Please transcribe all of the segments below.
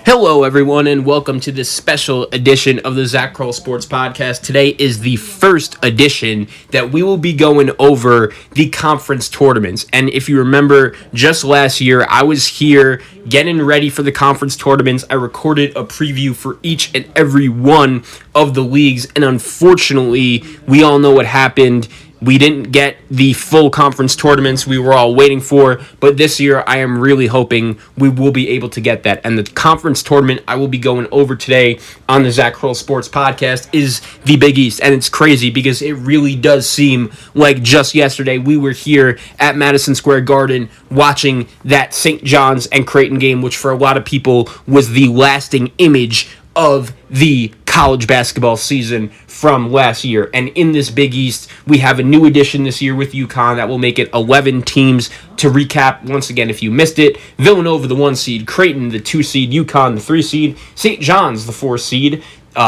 Hello, everyone, and welcome to this special edition of the Zach Kroll Sports Podcast. Today is the first edition that we will be going over the conference tournaments. And if you remember, just last year, I was here getting ready for the conference tournaments. I recorded a preview for each and every one of the leagues, and unfortunately, we all know what happened. We didn't get the full conference tournaments we were all waiting for, but this year I am really hoping we will be able to get that. And the conference tournament I will be going over today on the Zach Kroll Sports Podcast is the Big East. And it's crazy because it really does seem like just yesterday we were here at Madison Square Garden watching that St. John's and Creighton game, which for a lot of people was the lasting image of the college basketball season from last year. And in this Big East, we have a new addition this year with Yukon that will make it 11 teams. To recap, once again, if you missed it, Villanova, the 1 seed, Creighton, the 2 seed, Yukon, the 3 seed, St. John's, the 4 seed,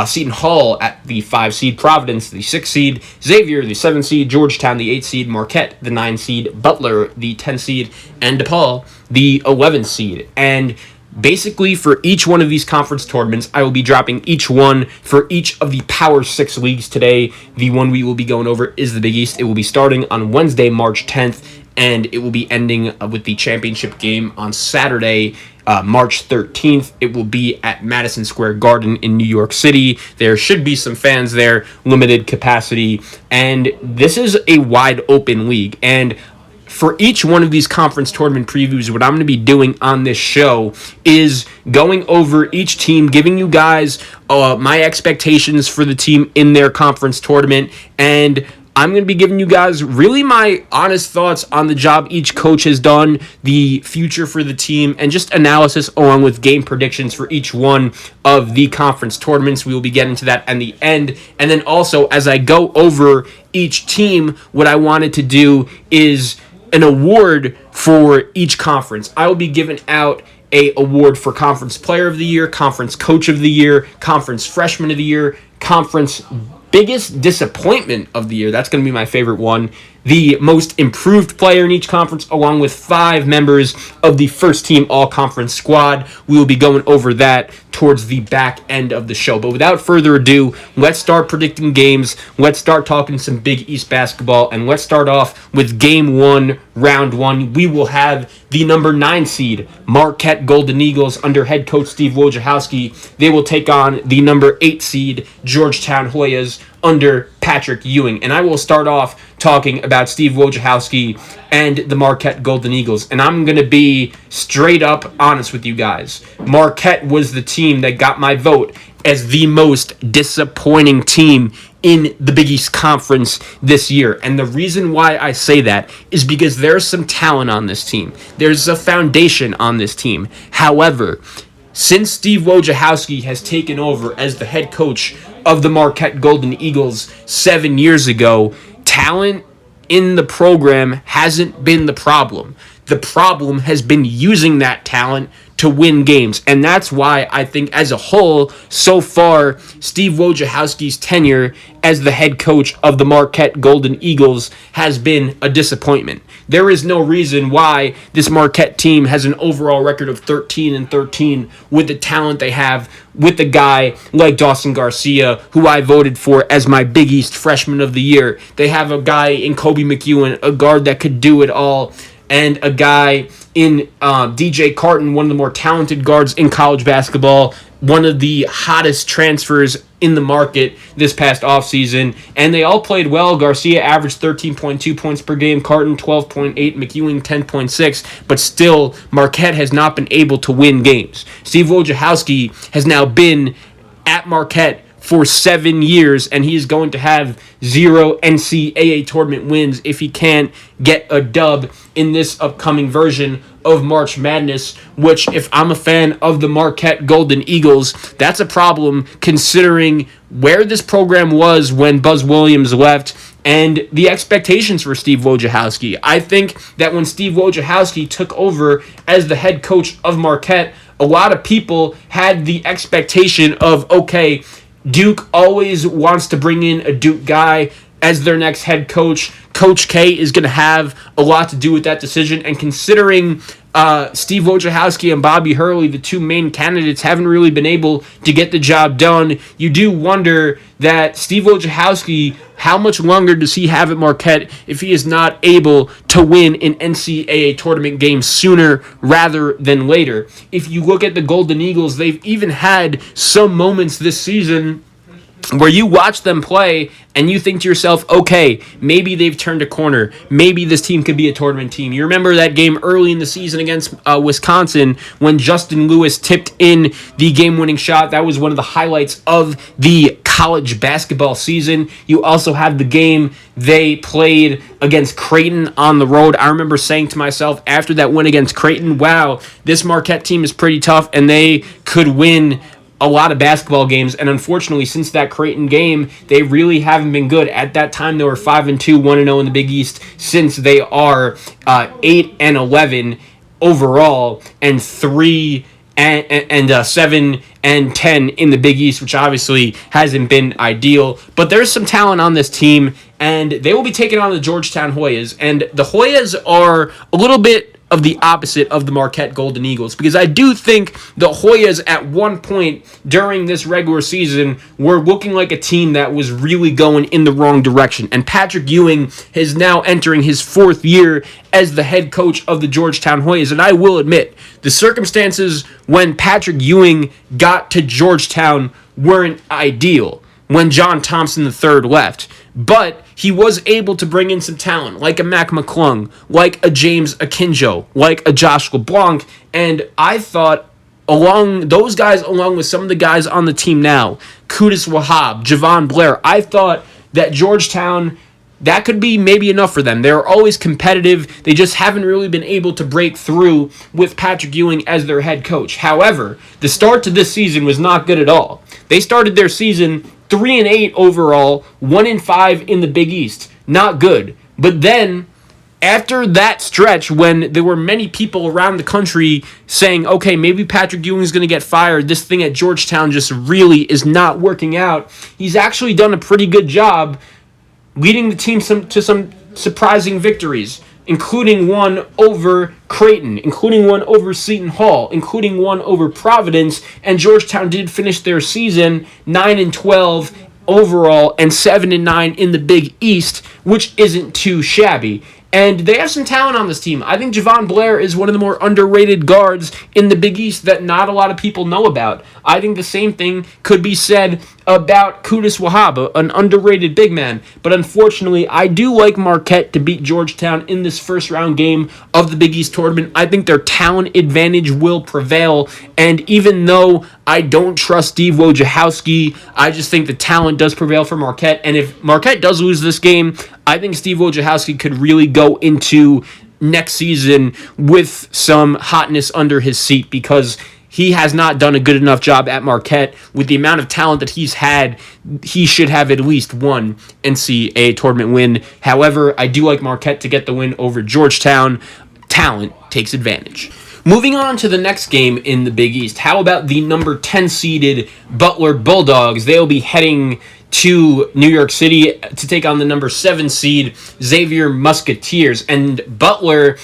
Seton Hall at the 5 seed, Providence, the 6 seed, Xavier, the 7 seed, Georgetown, the 8 seed, Marquette, the 9 seed, Butler, the 10 seed, and Depaul, the 11 seed. And basically, for each one of these conference tournaments, I will be dropping each one for each of the Power 6 leagues today. The one we will be going over is the Big East. It will be starting on Wednesday, March 10th, and it will be ending with the championship game on Saturday, March 13th. It will be at Madison Square Garden in New York City. There should be some fans there, limited capacity, and this is a wide open league. And for each one of these conference tournament previews, what I'm going to be doing on this show is going over each team, giving you guys my expectations for the team in their conference tournament, and I'm going to be giving you guys really my honest thoughts on the job each coach has done, the future for the team, and just analysis along with game predictions for each one of the conference tournaments. We will be getting to that at the end. And then also, as I go over each team, what I wanted to do is an award for each conference. I will be giving out a award for Conference Player of the Year, Conference Coach of the Year, Conference Freshman of the Year, Conference Biggest Disappointment of the Year. That's going to be my favorite one. The most improved player in each conference, along with 5 members of the first team all-conference squad. We will be going over that towards the back end of the show. But without further ado, let's start predicting games. Let's start talking some Big East basketball, and let's start off with Game 1, Round 1. We will have the number 9 seed, Marquette Golden Eagles, under head coach Steve Wojciechowski. They will take on the number 8 seed, Georgetown Hoyas, under Patrick Ewing. And I will start off talking about Steve Wojciechowski and the Marquette Golden Eagles. And I'm going to be straight up honest with you guys. Marquette was the team that got my vote as the most disappointing team in the Big East Conference this year. And the reason why I say that is because there's some talent on this team. There's a foundation on this team. However, since Steve Wojciechowski has taken over as the head coach of the Marquette Golden Eagles 7 years ago, talent in the program hasn't been the problem. The problem has been using that talent to win games. And that's why I think as a whole, so far, Steve Wojciechowski's tenure as the head coach of the Marquette Golden Eagles has been a disappointment. There is no reason why this Marquette team has an overall record of 13-13 with the talent they have, with a guy like Dawson Garcia, who I voted for as my Big East Freshman of the Year. They have a guy in Kobe McEwen, a guard that could do it all, and a guy in DJ Carton, one of the more talented guards in college basketball, one of the hottest transfers in the market this past offseason, and they all played well. Garcia averaged 13.2 points per game, Carton 12.8, McEwen 10.6, but still Marquette has not been able to win games. Steve Wojciechowski has now been at Marquette for 7 years, and he is going to have 0 NCAA tournament wins if he can't get a dub in this upcoming version of March Madness, which, if I'm a fan of the Marquette Golden Eagles, that's a problem considering where this program was when Buzz Williams left and the expectations for Steve Wojciechowski. I think that when Steve Wojciechowski took over as the head coach of Marquette, a lot of people had the expectation of, okay, Duke always wants to bring in a Duke guy as their next head coach. Coach K is going to have a lot to do with that decision. And considering Steve Wojciechowski and Bobby Hurley, the two main candidates, haven't really been able to get the job done. You do wonder that Steve Wojciechowski, how much longer does he have at Marquette if he is not able to win an NCAA tournament game sooner rather than later? If you look at the Golden Eagles, they've even had some moments this season where you watch them play and you think to yourself, okay, maybe they've turned a corner. Maybe this team could be a tournament team. You remember that game early in the season against Wisconsin when Justin Lewis tipped in the game-winning shot. That was one of the highlights of the college basketball season. You also have the game they played against Creighton on the road. I remember saying to myself after that win against Creighton, wow, this Marquette team is pretty tough and they could win a lot of basketball games, and unfortunately, since that Creighton game, they really haven't been good. At that time, they were 5-2, 1-0 in the Big East. Since they are 8-11 overall, and 7-10 in the Big East, which obviously hasn't been ideal. But there's some talent on this team, and they will be taking on the Georgetown Hoyas. And the Hoyas are a little bit of the opposite of the Marquette Golden Eagles, because I do think the Hoyas at one point during this regular season were looking like a team that was really going in the wrong direction. And Patrick Ewing is now entering his fourth year as the head coach of the Georgetown Hoyas. And I will admit, the circumstances when Patrick Ewing got to Georgetown weren't ideal when John Thompson III left. But he was able to bring in some talent, like a Mac McClung, like a James Akinjo, like a Josh LeBlanc, and I thought along those guys, along with some of the guys on the team now, Qudus Wahab, Javon Blair, I thought that Georgetown, that could be maybe enough for them. They're always competitive. They just haven't really been able to break through with Patrick Ewing as their head coach. However, the start to this season was not good at all. They started their season 3-8 overall, 1-5 in the Big East. Not good. But then, after that stretch, when there were many people around the country saying, okay, maybe Patrick Ewing is going to get fired, this thing at Georgetown just really is not working out, he's actually done a pretty good job leading the team to some surprising victories, including one over Creighton, including one over Seton Hall, including one over Providence, and Georgetown did finish their season 9-12 overall and 7-9 in the Big East, which isn't too shabby. And they have some talent on this team. I think Javon Blair is one of the more underrated guards in the Big East that not a lot of people know about. I think the same thing could be said about Qudus Wahab, an underrated big man. But unfortunately, I do like Marquette to beat Georgetown in this first round game of the Big East tournament. I think their talent advantage will prevail. And even though I don't trust Steve Wojciechowski, I just think the talent does prevail for Marquette. And if Marquette does lose this game, I think Steve Wojciechowski could really go into next season with some hotness under his seat, because he has not done a good enough job at Marquette. With the amount of talent that he's had, he should have at least one NCAA tournament win. However, I do like Marquette to get the win over Georgetown. Talent takes advantage. Moving on to the next game in the Big East, how about the number 10 seeded Butler Bulldogs? They'll be heading to New York City to take on the number 7 seed Xavier Musketeers. And Butler,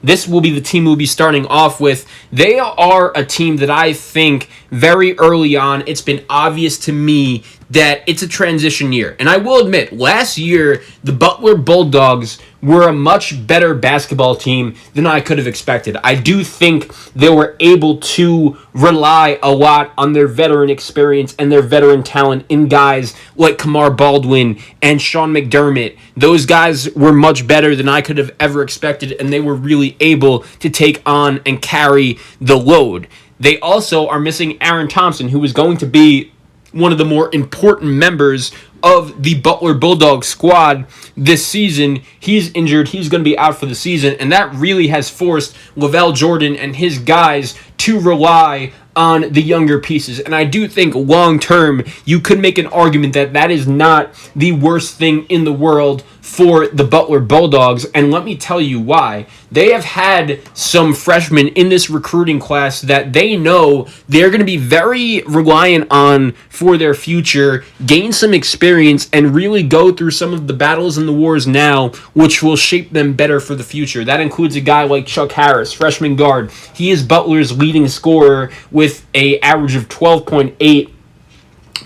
this will be the team we'll be starting off with. They are a team that I think very early on, it's been obvious to me that it's a transition year. And I will admit, last year, the Butler Bulldogs were a much better basketball team than I could have expected. I do think they were able to rely a lot on their veteran experience and their veteran talent in guys like Kamar Baldwin and Sean McDermott. Those guys were much better than I could have ever expected, and they were really able to take on and carry the load. They also are missing Aaron Thompson, who is going to be one of the more important members of the Butler Bulldogs squad this season. He's injured. He's going to be out for the season, and that really has forced Lavelle Jordan and his guys to rely on the younger pieces. And I do think long term, you could make an argument that that is not the worst thing in the world for the Butler Bulldogs, and let me tell you why. They have had some freshmen in this recruiting class that they know they're going to be very reliant on for their future, gain some experience, and really go through some of the battles and the wars now, which will shape them better for the future. That includes a guy like Chuck Harris, freshman guard. He is Butler's leading scorer with an average of 12.8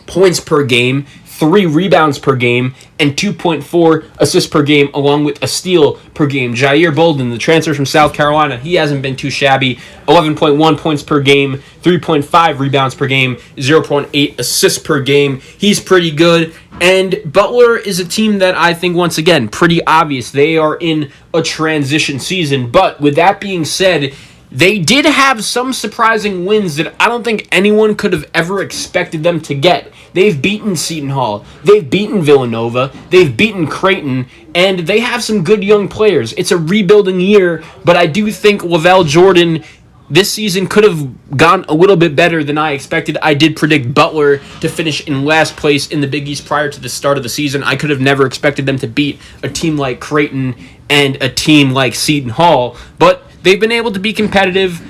points per game, 3 rebounds per game, and 2.4 assists per game, along with a steal per game. Jair Bolden, the transfer from South Carolina, he hasn't been too shabby. 11.1 points per game, 3.5 rebounds per game, 0.8 assists per game. He's pretty good. And Butler is a team that I think, once again, pretty obvious. They are in a transition season. But with that being said, they did have some surprising wins that I don't think anyone could have ever expected them to get. They've beaten Seton Hall. They've beaten Villanova. They've beaten Creighton. And they have some good young players. It's a rebuilding year, but I do think Lavelle Jordan this season could have gone a little bit better than I expected. I did predict Butler to finish in last place in the Big East prior to the start of the season. I could have never expected them to beat a team like Creighton and a team like Seton Hall, but they've been able to be competitive.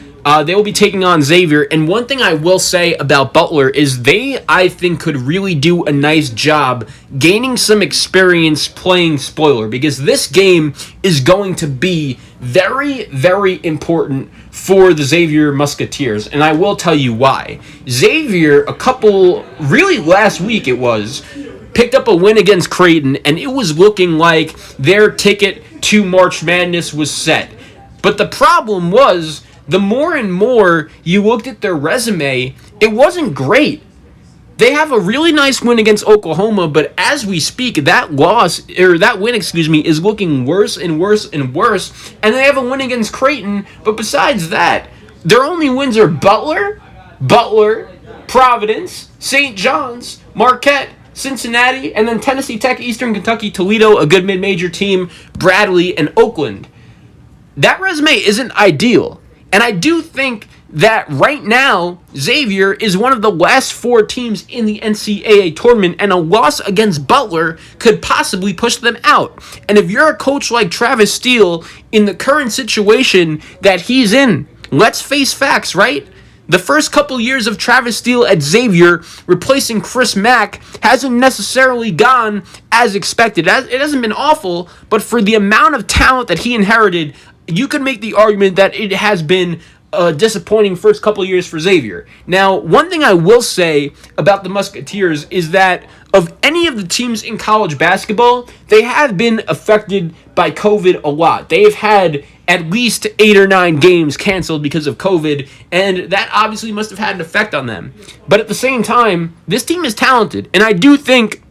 They will be taking on Xavier. And one thing I will say about Butler is they, I think, could really do a nice job gaining some experience playing spoiler, because this game is going to be very, very important for the Xavier Musketeers. And I will tell you why. Xavier, last week it was, picked up a win against Creighton, and it was looking like their ticket to March Madness was set. But the problem was, the more and more you looked at their resume, it wasn't great. They have a really nice win against Oklahoma, but as we speak, that win, is looking worse and worse and worse. And they have a win against Creighton, but besides that, their only wins are Butler, Providence, St. John's, Marquette, Cincinnati, and then Tennessee Tech, Eastern Kentucky, Toledo, a good mid-major team, Bradley, and Oakland. That resume isn't ideal. And I do think that right now, Xavier is one of the last 4 teams in the NCAA tournament, and a loss against Butler could possibly push them out. And if you're a coach like Travis Steele, in the current situation that he's in, let's face facts, right? The first couple years of Travis Steele at Xavier, replacing Chris Mack, hasn't necessarily gone as expected. It hasn't been awful, but for the amount of talent that he inherited, you could make the argument that it has been a disappointing first couple years for Xavier. Now, one thing I will say about the Musketeers is that of any of the teams in college basketball, they have been affected by COVID a lot. They've had at least 8 or 9 games canceled because of COVID, and that obviously must have had an effect on them. But at the same time, this team is talented, and I do think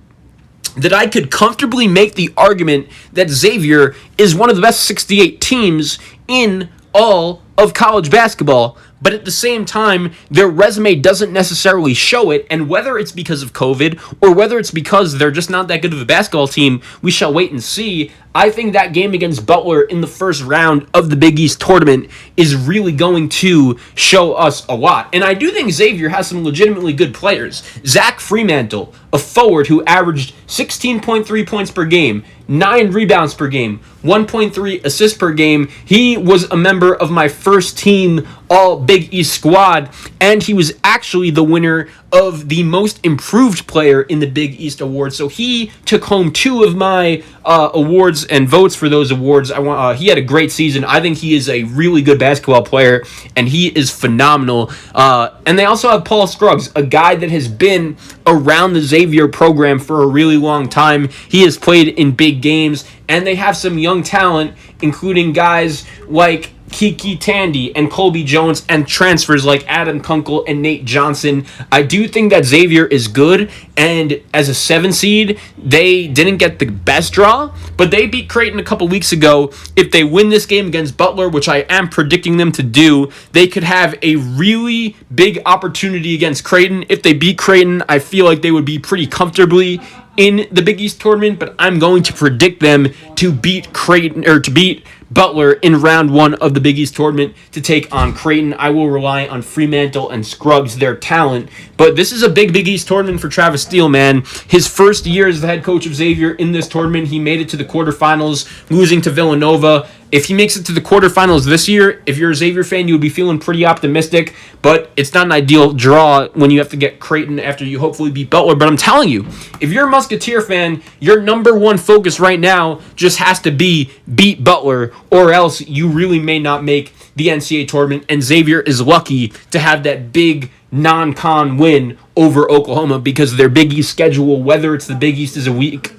that I could comfortably make the argument that Xavier is one of the best 68 teams in all of college basketball. But at the same time, their resume doesn't necessarily show it, and whether it's because of COVID or whether it's because they're just not that good of a basketball team, we shall wait and see. I think that game against Butler in the first round of the Big East tournament is really going to show us a lot. And I do think Xavier has some legitimately good players. Zach Fremantle, a forward who averaged 16.3 points per game, 9 rebounds per game, 1.3 assists per game. He was a member of my first team all Big East squad, and he was actually the winner of the most improved player in the Big East Awards. So he took home 2 of my awards and votes for those awards. He had a great season. I think he is a really good basketball player, and he is phenomenal. And they also have Paul Scruggs, a guy that has been around the Xavier program for a really long time. He has played in big games, and they have some young talent, including guys like Kiki Tandy and Colby Jones, and transfers like Adam Kunkel and Nate Johnson. I do think that Xavier is good, and as a 7 seed, they didn't get the best draw, but they beat Creighton a couple weeks ago. If they win this game against Butler, which I am predicting them to do, they could have a really big opportunity against Creighton. If they beat Creighton, I feel like they would be pretty comfortably in the Big East tournament, but I'm going to predict them to beat Creighton, or to beat Butler in round one of the Big East tournament to take on Creighton. I will rely on Fremantle and Scruggs, their talent. But this is a big Big East tournament for Travis Steele, man. His first year as the head coach of Xavier in this tournament, he made it to the quarterfinals, losing to Villanova. If he makes it to the quarterfinals this year, if you're a Xavier fan, you would be feeling pretty optimistic. But it's not an ideal draw when you have to get Creighton after you hopefully beat Butler. But I'm telling you, if you're a Musketeer fan, your number one focus right now just has to be beat Butler, or else you really may not make the NCAA tournament. And Xavier is lucky to have that big non-con win over Oklahoma, because their Big East schedule, whether it's the Big East is a weak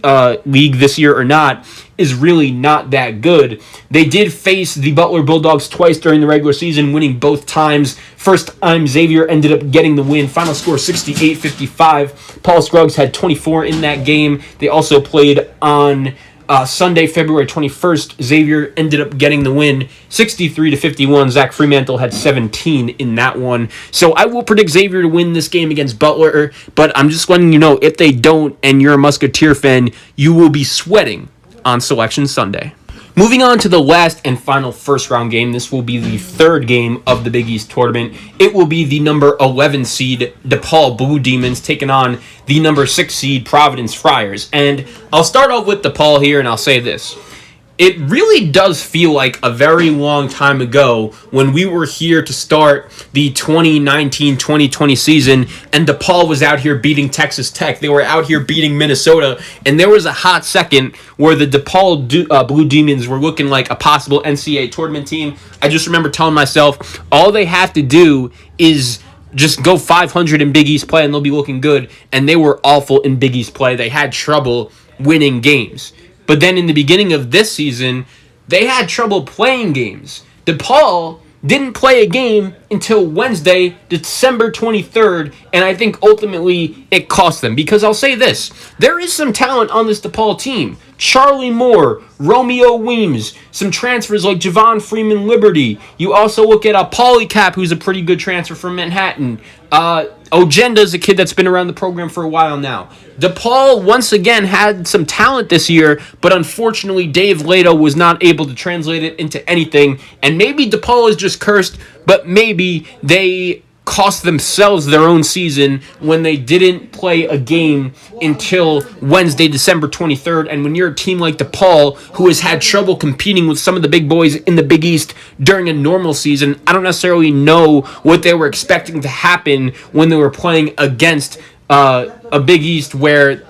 league this year or not, is really not that good. They did face the Butler Bulldogs twice during the regular season, winning both times. First time, Xavier ended up getting the win. Final score 68-55. Paul Scruggs had 24 in that game. They also played on Sunday, February 21st. Xavier ended up getting the win 63-51. Zach Fremantle had 17 in that one. So I will predict Xavier to win this game against Butler, but I'm just letting you know, if they don't and you're a Musketeer fan, you will be sweating on Selection Sunday. Moving on to the last and final first-round game, this will be the third game of the Big East tournament. It will be the number 11 seed Depaul Blue Demons taking on the number 6 seed Providence Friars. And I'll start off with Depaul here, and I'll say this. It really does feel like a very long time ago when we were here to start the 2019-2020 season, and Depaul was out here beating Texas Tech. They were out here beating Minnesota, and there was a hot second where the Depaul Blue Demons were looking like a possible NCAA tournament team. I just remember telling myself, all they have to do is just go 500 in Big East play and they'll be looking good, and they were awful in Big East play. They had trouble winning games. But then in the beginning of this season, they had trouble playing games. Depaul didn't play a game until Wednesday, December 23rd, and I think ultimately it cost them. Because I'll say this, there is some talent on this Depaul team. Charlie Moore, Romeo Weems, some transfers like Javon Freeman Liberty. You also look at Polycap, who's a pretty good transfer from Manhattan. Ojenda's a kid that's been around the program for a while now. Depaul once again had some talent this year, but unfortunately Dave Lato was not able to translate it into anything. And maybe Depaul is just cursed, but maybe they cost themselves their own season when they didn't play a game until Wednesday, December 23rd. And when you're a team like Depaul, who has had trouble competing with some of the big boys in the Big East during a normal season, I don't necessarily know what they were expecting to happen when they were playing against a Big East where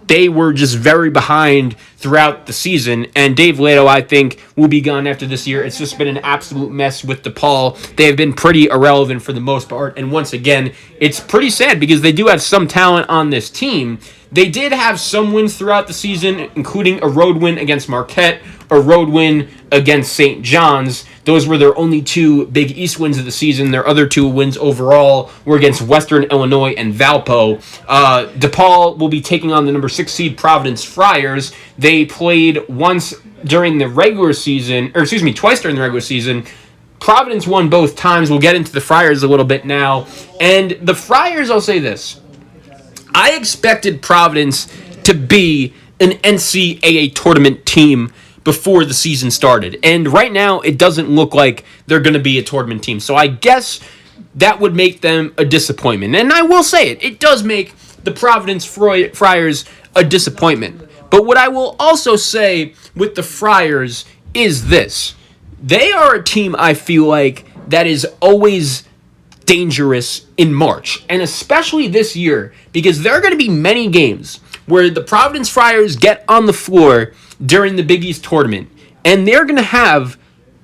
they were just very behind throughout the season. And Dave Lato, I think, will be gone after this year. It's just been an absolute mess with Depaul. They have been pretty irrelevant for the most part. And once again, it's pretty sad because they do have some talent on this team. They did have some wins throughout the season, including a road win against Marquette, a road win against St. John's. Those were their only two Big East wins of the season. Their other two wins overall were against Western Illinois and Valpo. Depaul will be taking on the number 6 seed Providence Friars. They played once during the regular season, twice during the regular season. Providence won both times. We'll get into the Friars a little bit now. And the Friars, I'll say this. I expected Providence to be an NCAA tournament team before the season started. And right now, it doesn't look like they're going to be a tournament team. So I guess that would make them a disappointment. And I will say it. It does make the Providence Friars a disappointment. But what I will also say with the Friars is this. They are a team, I feel like, that is always dangerous in March. And especially this year, because there are going to be many games where the Providence Friars get on the floor during the Big East tournament, and they're going to have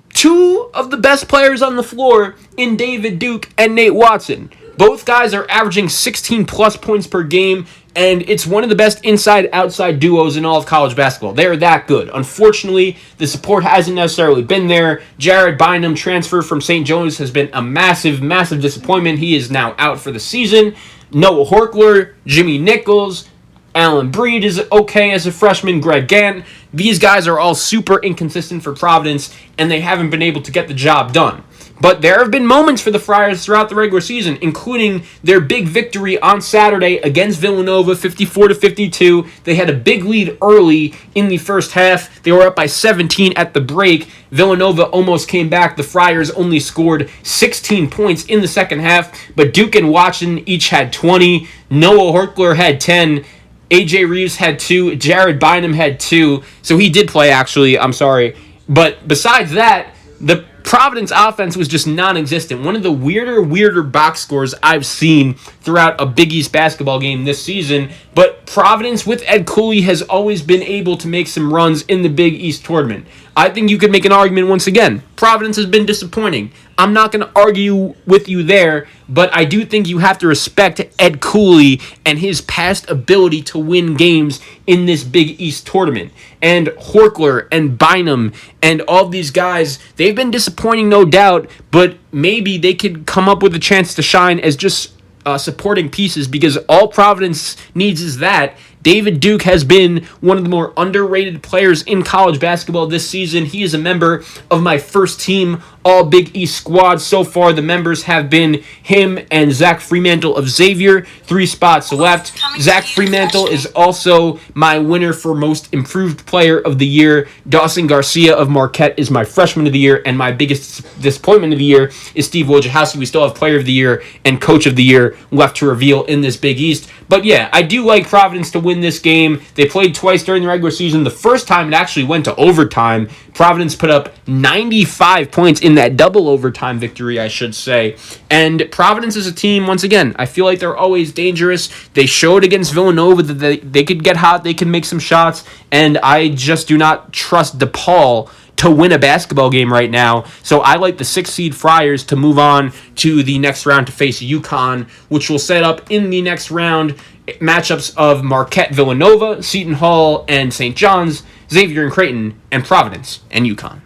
two of the best players on the floor in David Duke and Nate Watson. Both guys are averaging 16-plus points per game, and it's one of the best inside-outside duos in all of college basketball. They're that good. Unfortunately, the support hasn't necessarily been there. Jared Bynum, transfer from St. John's, has been a massive, massive disappointment. He is now out for the season. Noah Horkler, Jimmy Nichols, Alan Breed is okay as a freshman. Greg Gant. These guys are all super inconsistent for Providence, and they haven't been able to get the job done. But there have been moments for the Friars throughout the regular season, including their big victory on Saturday against Villanova, 54-52. They had a big lead early in the first half. They were up by 17 at the break. Villanova almost came back. The Friars only scored 16 points in the second half, but Duke and Watson each had 20. Noah Horkler had 10. AJ Reeves had 2. Jared Bynum had 2. So he did play, actually. I'm sorry. But besides that, the Providence offense was just non-existent. One of the weirder box scores I've seen throughout a Big East basketball game this season. But Providence with Ed Cooley has always been able to make some runs in the Big East tournament. I think you could make an argument once again. Providence has been disappointing. I'm not going to argue with you there, but I do think you have to respect Ed Cooley and his past ability to win games in this Big East tournament. And Horkler and Bynum and all these guys, they've been disappointing, no doubt, but maybe they could come up with a chance to shine as just supporting pieces, because all Providence needs is that. David Duke has been one of the more underrated players in college basketball this season. He is a member of my first team All Big East squad. So far, the members have been him and Zach Fremantle of Xavier. 3 spots left. Zach Fremantle is also my winner for Most Improved Player of the Year. Dawson Garcia of Marquette is my Freshman of the Year, and my biggest disappointment of the year is Steve Wojciechowski. We still have Player of the Year and Coach of the Year left to reveal in this Big East. But yeah, I do like Providence to win this game. They played twice during the regular season. The first time it actually went to overtime. Providence put up 95 points in that double overtime victory, I should say. And Providence is a team, once again, I feel like they're always dangerous. They showed against Villanova that they could get hot, they can make some shots, and I just do not trust Depaul to win a basketball game right now. So I like the 6 seed Friars to move on to the next round to face Yukon, which will set up in the next round matchups of Marquette, Villanova, Seton Hall, and St. John's, Xavier and Creighton, and Providence and Yukon.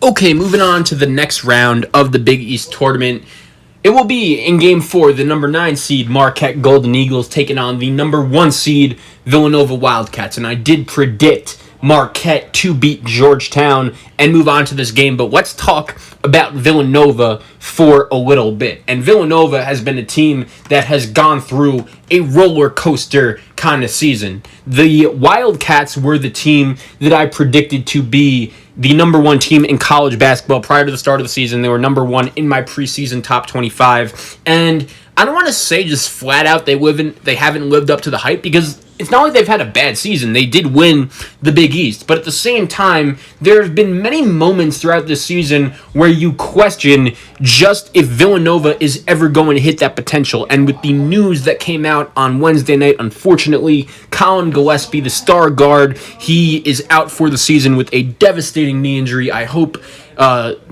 Okay, moving on to the next round of the Big East tournament. It will be in Game 4, the number 9 seed Marquette Golden Eagles taking on the number 1 seed Villanova Wildcats. And I did predict Marquette to beat Georgetown and move on to this game, but let's talk about Villanova for a little bit. And Villanova has been a team that has gone through a roller coaster kind of season. The Wildcats were the team that I predicted to be the number 1 team in college basketball prior to the start of the season. They were number 1 in my preseason top 25, and I don't want to say just flat out they haven't lived up to the hype, because it's not like they've had a bad season. They did win the Big East. But at the same time, there have been many moments throughout this season where you question just if Villanova is ever going to hit that potential. And with the news that came out on Wednesday night, unfortunately, Colin Gillespie, the star guard, he is out for the season with a devastating knee injury. I hope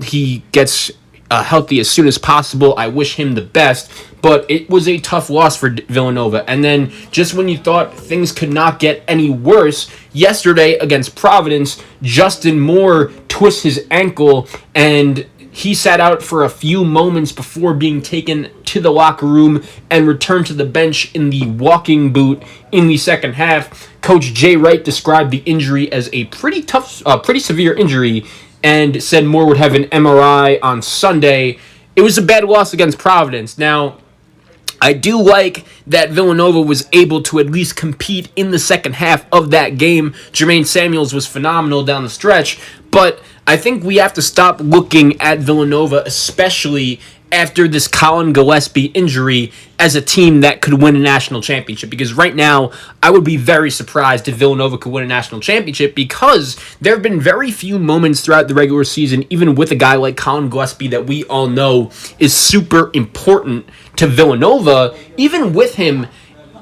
he gets healthy as soon as possible. I wish him the best. But it was a tough loss for Villanova. And then just when you thought things could not get any worse, yesterday against Providence, Justin Moore twists his ankle, and he sat out for a few moments before being taken to the locker room and returned to the bench in the walking boot in the second half. Coach Jay Wright described the injury as a pretty severe injury and said Moore would have an MRI on Sunday. It was a bad loss against Providence. Now, I do like that Villanova was able to at least compete in the second half of that game. Jermaine Samuels was phenomenal down the stretch, but I think we have to stop looking at Villanova, especially after this Colin Gillespie injury, as a team that could win a national championship. Because right now, I would be very surprised if Villanova could win a national championship, because there have been very few moments throughout the regular season, even with a guy like Colin Gillespie that we all know is super important to Villanova. Even with him,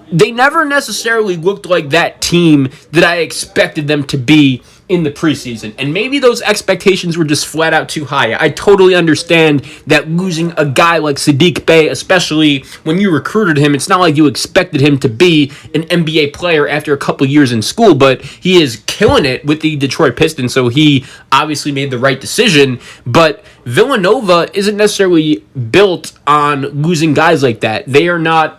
they never necessarily looked like that team that I expected them to be in the preseason. And maybe those expectations were just flat out too high. I totally understand that losing a guy like Saddiq Bey, especially when you recruited him, it's not like you expected him to be an NBA player after a couple years in school, but he is killing it with the Detroit Pistons, so he obviously made the right decision. But Villanova isn't necessarily built on losing guys like that. They are not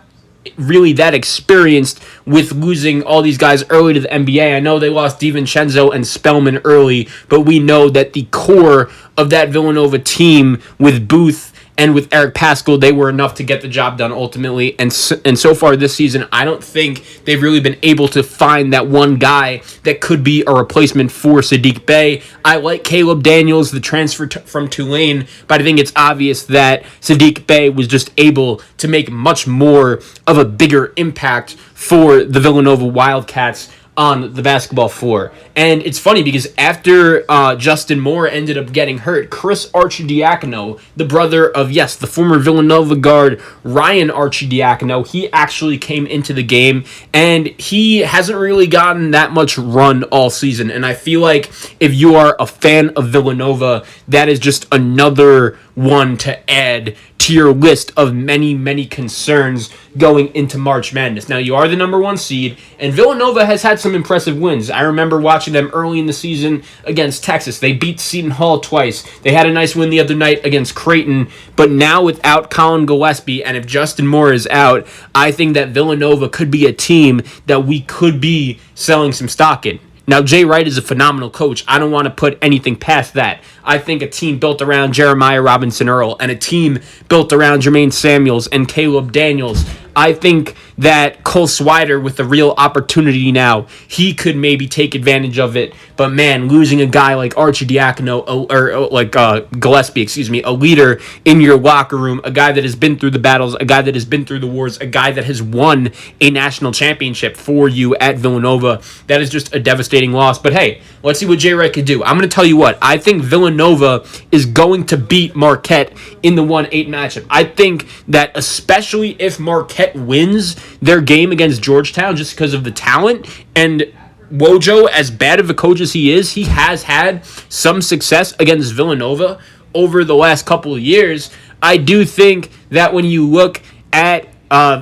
really that experienced with losing all these guys early to the NBA. I know they lost DiVincenzo and Spellman early, but we know that the core of that Villanova team with Booth and with Eric Paschal, they were enough to get the job done ultimately. And so far this season, I don't think they've really been able to find that one guy that could be a replacement for Saddiq Bey. I like Caleb Daniels, the transfer from Tulane, but I think it's obvious that Saddiq Bey was just able to make much more of a bigger impact for the Villanova Wildcats on the basketball floor. And it's funny because after Justin Moore ended up getting hurt, Chris Arcidiacono, the brother of, yes, the former Villanova guard Ryan Arcidiacono, he actually came into the game, and he hasn't really gotten that much run all season. And I feel like if you are a fan of Villanova, that is just another one to add to your list of many, many concerns going into March Madness. Now, you are the number one seed, and Villanova has had some impressive wins. I remember watching them early in the season against Texas. They beat Seton Hall twice. They had a nice win the other night against Creighton, but now without Colin Gillespie, and if Justin Moore is out, I think that Villanova could be a team that we could be selling some stock in. Now, Jay Wright is a phenomenal coach. I don't want to put anything past that. I think a team built around Jeremiah Robinson Earl and a team built around Jermaine Samuels and Caleb Daniels, I think that Cole Swider, with a real opportunity now, he could maybe take advantage of it. But man, losing a guy like Arcidiacono, or like Gillespie, a leader in your locker room, a guy that has been through the battles, a guy that has been through the wars, a guy that has won a national championship for you at Villanova, that is just a devastating loss. But hey, let's see what Jay Wright could do. I'm going to tell you what, I think Villanova is going to beat Marquette in the 1-8 matchup. I think that especially if Marquette wins their game against Georgetown just because of the talent, and Wojo, as bad of a coach as he is, he has had some success against Villanova over the last couple of years. I do think that when you look at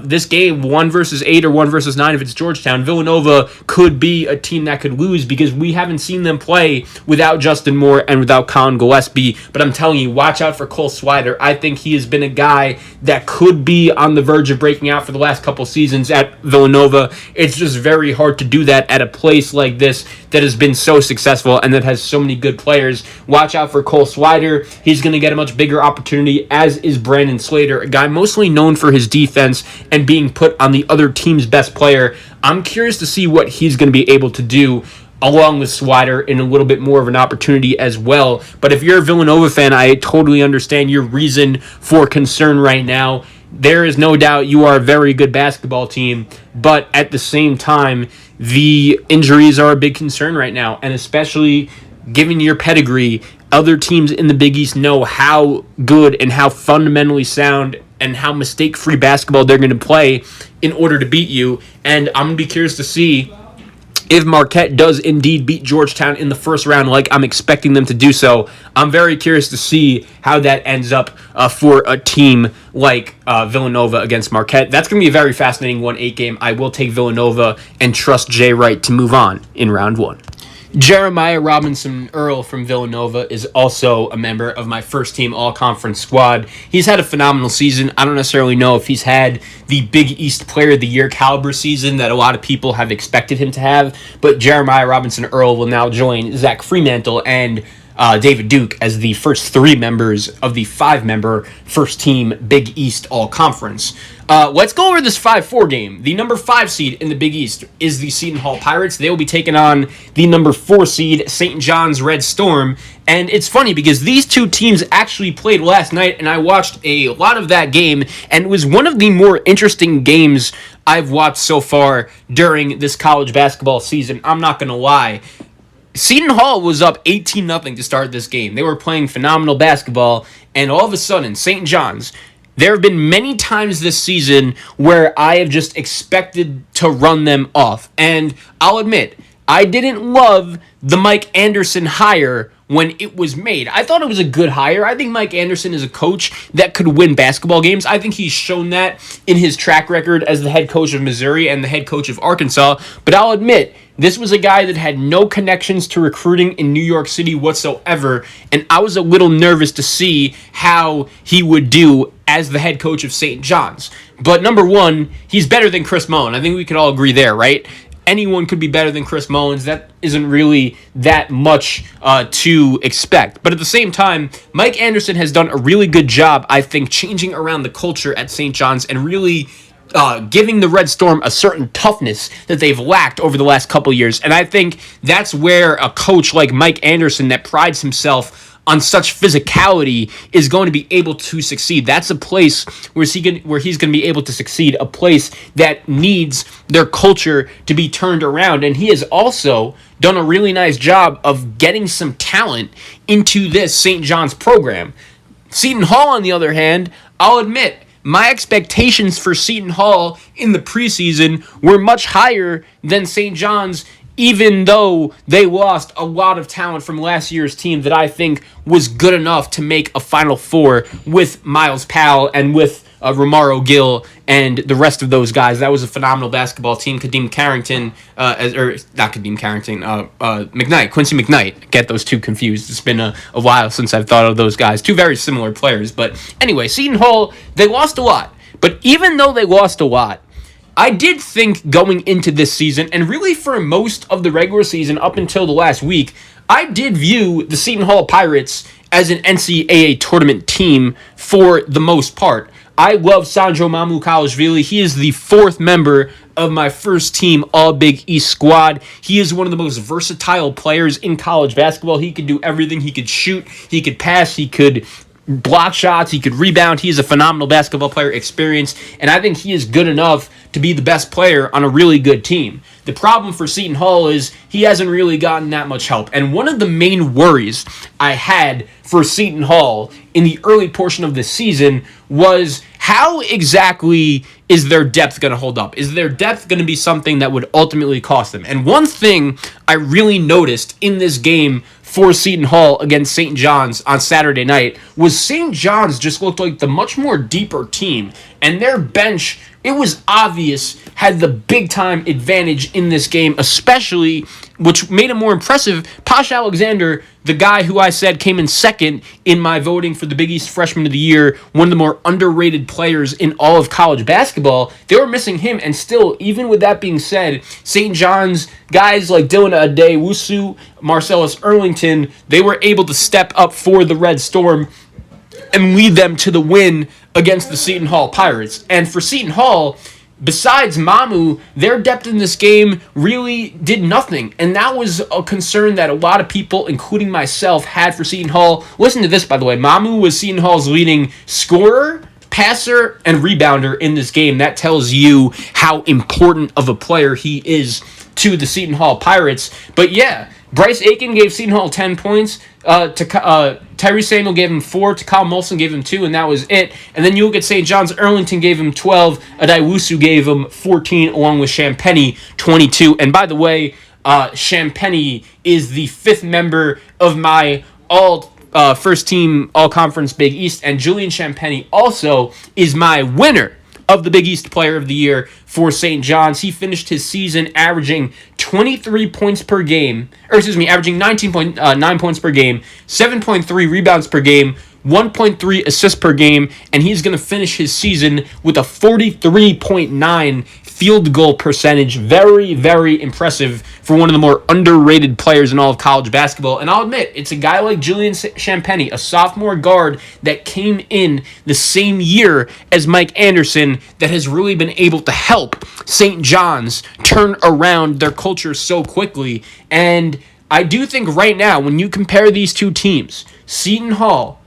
this game, 1 versus 8 or 1 versus 9, if it's Georgetown, Villanova could be a team that could lose because we haven't seen them play without Justin Moore and without Colin Gillespie. But I'm telling you, watch out for Cole Swider. I think he has been a guy that could be on the verge of breaking out for the last couple seasons at Villanova. It's just very hard to do that at a place like this that has been so successful and that has so many good players. Watch out for Cole Swider. He's going to get a much bigger opportunity, as is Brandon Slater, a guy mostly known for his defense and being put on the other team's best player. I'm curious to see what he's going to be able to do along with Swider in a little bit more of an opportunity as well. But if you're a Villanova fan, I totally understand your reason for concern right now. There is no doubt you are a very good basketball team, but at the same time, the injuries are a big concern right now, and especially given your pedigree, other teams in the Big East know how good and how fundamentally sound and how mistake-free basketball they're going to play in order to beat you. And I'm going to be curious to see if Marquette does indeed beat Georgetown in the first round like I'm expecting them to do so. I'm very curious to see how that ends up for a team like Villanova against Marquette. That's going to be a very fascinating 1-8 game. I will take Villanova and trust Jay Wright to move on in round 1. Jeremiah Robinson Earl from Villanova is also a member of my first-team all-conference squad. He's had a phenomenal season. I don't necessarily know if he's had the Big East Player of the Year caliber season that a lot of people have expected him to have, but Jeremiah Robinson Earl will now join Zach Fremantle and David Duke as the first 3 members of the 5-member first-team Big East All-Conference. Let's go over this 5-4 game. The number 5 seed in the Big East is the Seton Hall Pirates. They will be taking on the number 4 seed St. John's Red Storm. And it's funny because these two teams actually played last night, and I watched a lot of that game, and it was one of the more interesting games I've watched so far during this college basketball season. I'm not going to lie. Seton Hall was up 18-0 to start this game. They were playing phenomenal basketball, and all of a sudden, St. John's, there have been many times this season where I have just expected to run them off. And I'll admit, I didn't love the Mike Anderson hire when it was made. I thought it was a good hire. I think Mike Anderson is a coach that could win basketball games. I think he's shown that in his track record as the head coach of Missouri and the head coach of Arkansas. But I'll admit, this was a guy that had no connections to recruiting in New York City whatsoever, and I was a little nervous to see how he would do as the head coach of St. John's. But number one, he's better than Chris Mullin. I think we could all agree there, right? Anyone could be better than Chris Mullins. That isn't really that much to expect. But at the same time, Mike Anderson has done a really good job, I think, changing around the culture at St. John's and really giving the Red Storm a certain toughness that they've lacked over the last couple years. And I think that's where a coach like Mike Anderson that prides himself on such physicality is going to be able to succeed. That's a place where he's going to be able to succeed, a place that needs their culture to be turned around. And he has also done a really nice job of getting some talent into this St. John's program. Seton Hall, on the other hand, I'll admit, my expectations for Seton Hall in the preseason were much higher than St. John's, even though they lost a lot of talent from last year's team that I think was good enough to make a Final Four with Miles Powell and with Romaro Gill and the rest of those guys. That was a phenomenal basketball team. Quincy McKnight. Get those two confused. It's been a while since I've thought of those guys. Two very similar players. But anyway, Seton Hall, they lost a lot. But even though they lost a lot, I did think going into this season, and really for most of the regular season up until the last week, I did view the Seton Hall Pirates as an NCAA tournament team for the most part. I love Sandro Mamukelashvili. He is the fourth member of my first team All-Big East squad. He is one of the most versatile players in college basketball. He could do everything. He could shoot, he could pass, he could block shots, he could rebound. He is a phenomenal basketball player, experienced, and I think he is good enough to be the best player on a really good team. The problem for Seton Hall is he hasn't really gotten that much help. And one of the main worries I had for Seton Hall in the early portion of the season was how exactly is their depth going to hold up? Is their depth going to be something that would ultimately cost them? And one thing I really noticed in this game for Seton Hall against St. John's on Saturday night was St. John's just looked like the much more deeper team. And their bench, it was obvious, had the big-time advantage in this game, especially, which made it more impressive, Posh Alexander, the guy who I said came in second in my voting for the Big East Freshman of the Year, one of the more underrated players in all of college basketball. They were missing him, and still, even with that being said, St. John's guys like Dylan Adewusu, Marcellus Earlington, they were able to step up for the Red Storm and lead them to the win against the Seton Hall Pirates. And for Seton Hall, besides Mamu, their depth in this game really did nothing. And that was a concern that a lot of people, including myself, had for Seton Hall. Listen to this, by the way. Mamu was Seton Hall's leading scorer, passer, and rebounder in this game. That tells you how important of a player he is to the Seton Hall Pirates. But yeah, Bryce Aiken gave Seton Hall 10 points. Tyrese Samuel gave him 4. Kyle Molson gave him 2, and that was it. And then you look at St. John's. Earlington gave him 12. Adewusu gave him 14, along with Champagnie 22. And by the way, Champagnie is the 5th member of my first team All-Conference Big East, and Julian Champagnie also is my winner of the Big East Player of the Year for St. John's. He finished his season averaging 23 points per game, averaging 19.9 points per game, 7.3 rebounds per game, 1.3 assists per game, and he's going to finish his season with a 43.9 field goal percentage. Very, very impressive for one of the more underrated players in all of college basketball. And I'll admit, it's a guy like Julian Champagnie, a sophomore guard that came in the same year as Mike Anderson, that has really been able to help St. John's turn around their culture so quickly. And I do think right now, when you compare these two teams, Seton Hall,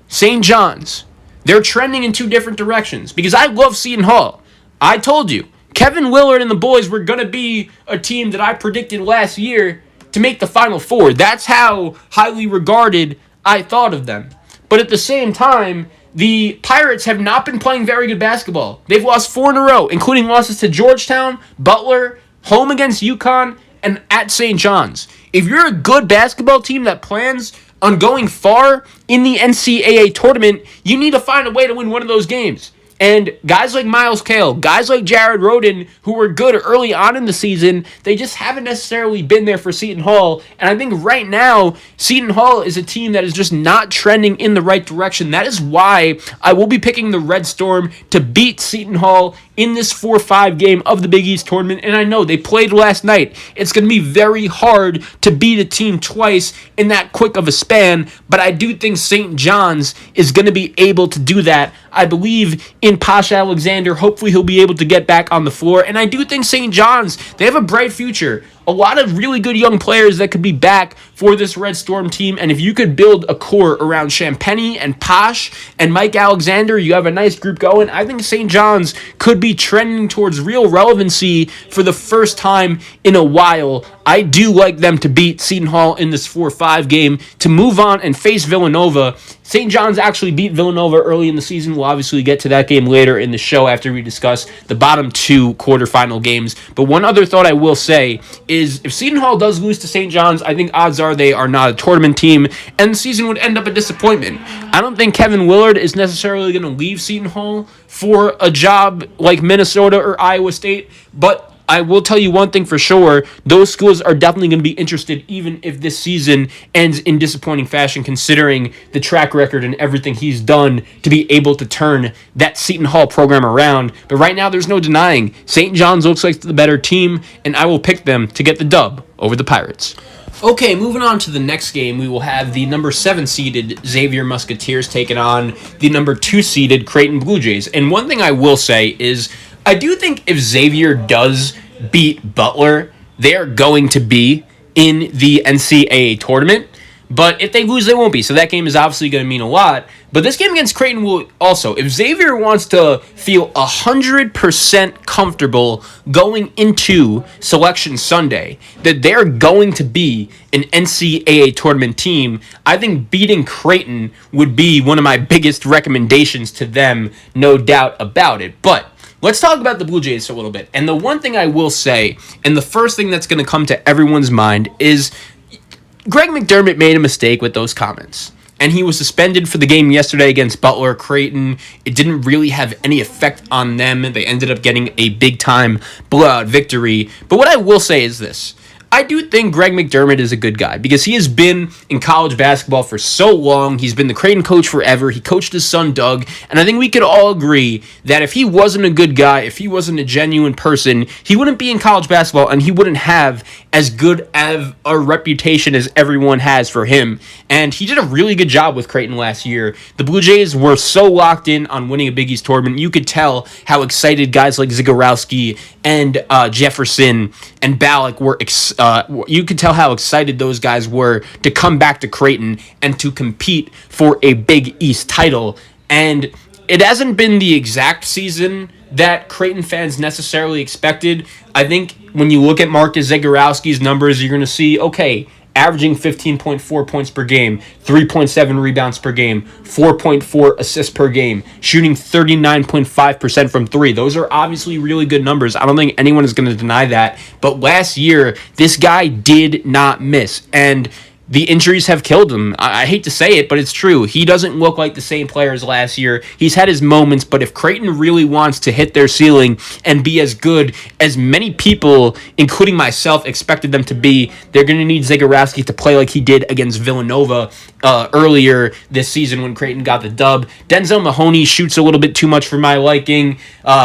St. John's, they're trending in two different directions. Because I love Seton Hall. I told you, Kevin Willard and the boys were going to be a team that I predicted last year to make the Final Four. That's how highly regarded I thought of them. But at the same time, the Pirates have not been playing very good basketball. They've lost 4 in a row, including losses to Georgetown, Butler, home against Yukon, and at St. John's. If you're a good basketball team that plans on going far in the NCAA tournament, you need to find a way to win one of those games. And guys like Miles Kale, guys like Jared Roden, who were good early on in the season, they just haven't necessarily been there for Seton Hall. And I think right now, Seton Hall is a team that is just not trending in the right direction. That is why I will be picking the Red Storm to beat Seton Hall in this 4-5 game of the Big East tournament. And I know they played last night. It's going to be very hard to beat a team twice in that quick of a span, but I do think St. John's is going to be able to do that. I believe in Pasha Alexander. Hopefully he'll be able to get back on the floor. And I do think St. John's, they have a bright future. A lot of really good young players that could be back for this Red Storm team. And if you could build a core around Champagny and Posh and Mike Alexander, you have a nice group going. I think St. John's could be trending towards real relevancy for the first time in a while. I do like them to beat Seton Hall in this 4-5 game to move on and face Villanova. St. John's actually beat Villanova early in the season. We'll obviously get to that game later in the show after we discuss the bottom two quarterfinal games. But one other thought I will say is if Seton Hall does lose to St. John's, I think odds are they are not a tournament team, and the season would end up a disappointment. I don't think Kevin Willard is necessarily going to leave Seton Hall for a job like Minnesota or Iowa State, but I will tell you one thing for sure, those schools are definitely going to be interested even if this season ends in disappointing fashion, considering the track record and everything he's done to be able to turn that Seton Hall program around. But right now, there's no denying St. John's looks like the better team, and I will pick them to get the dub over the Pirates. Okay, moving on to the next game, we will have the number 7 seeded Xavier Musketeers taking on the number 2 seeded Creighton Blue Jays. And one thing I will say is I do think if Xavier does beat Butler, they are going to be in the NCAA tournament. But if they lose, they won't be. So that game is obviously going to mean a lot. But this game against Creighton will also, if Xavier wants to feel 100% comfortable going into Selection Sunday, that they're going to be an NCAA tournament team, I think beating Creighton would be one of my biggest recommendations to them, no doubt about it. But let's talk about the Blue Jays a little bit. And the one thing I will say, and the first thing that's going to come to everyone's mind is Greg McDermott made a mistake with those comments. And he was suspended for the game yesterday against Butler Creighton. It didn't really have any effect on them. They ended up getting a big-time blowout victory. But what I will say is this. I do think Greg McDermott is a good guy because he has been in college basketball for so long. He's been the Creighton coach forever. He coached his son, Doug. And I think we could all agree that if he wasn't a good guy, if he wasn't a genuine person, he wouldn't be in college basketball and he wouldn't have as good of a reputation as everyone has for him. And he did a really good job with Creighton last year. The Blue Jays were so locked in on winning a Big East tournament. You could tell how excited guys like Zagorowski and Jefferson and Ballack were you could tell how excited those guys were to come back to Creighton and to compete for a Big East title. And it hasn't been the exact season that Creighton fans necessarily expected. I think when you look at Marcus Zagorowski's numbers, you're going to see, okay, averaging 15.4 points per game, 3.7 rebounds per game, 4.4 assists per game, shooting 39.5% from three. Those are obviously really good numbers. I don't think anyone is going to deny that. But last year, this guy did not miss. And the injuries have killed him. I hate to say it, but it's true. He doesn't look like the same player as last year. He's had his moments, but if Creighton really wants to hit their ceiling and be as good as many people, including myself, expected them to be, they're going to need Zagorowski to play like he did against Villanova earlier this season when Creighton got the dub. Denzel Mahoney shoots a little bit too much for my liking.